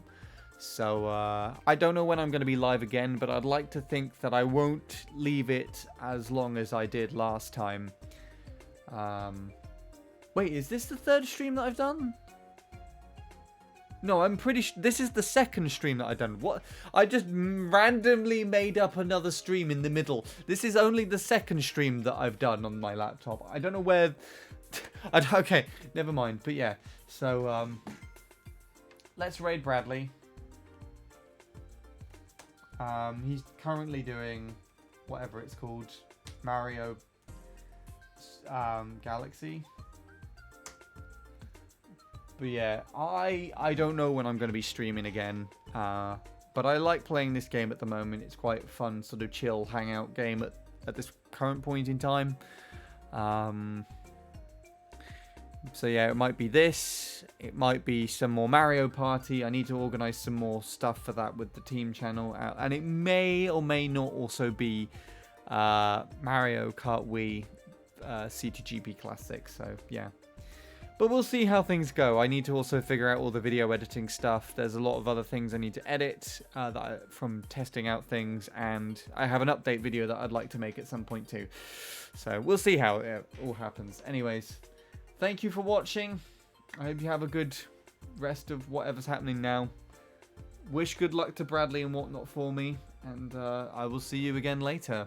So I don't know when I'm going to be live again, but I'd like to think that I won't leave it as long as I did last time. Wait, is this the 3rd stream that I've done? No, I'm pretty sure this is the 2nd stream that I've done. What? I just randomly made up another stream in the middle. This is only the 2nd stream that I've done on my laptop. I don't know where Okay, never mind. But yeah, so let's raid Bradley. He's currently doing whatever it's called, Mario Galaxy. But yeah, I don't know when I'm going to be streaming again. But I like playing this game at the moment. It's quite a fun, sort of chill hangout game at this current point in time. So yeah, it might be this. It might be some more Mario Party. I need to organize some more stuff for that with the team channel. And it may or may not also be Mario Kart Wii C2GP Classic. So yeah. But we'll see how things go. I need to also figure out all the video editing stuff. There's a lot of other things I need to edit from testing out things. And I have an update video that I'd like to make at some point too. So we'll see how it all happens. Anyways, thank you for watching. I hope you have a good rest of whatever's happening now. Wish good luck to Bradley and whatnot for me. And I will see you again later.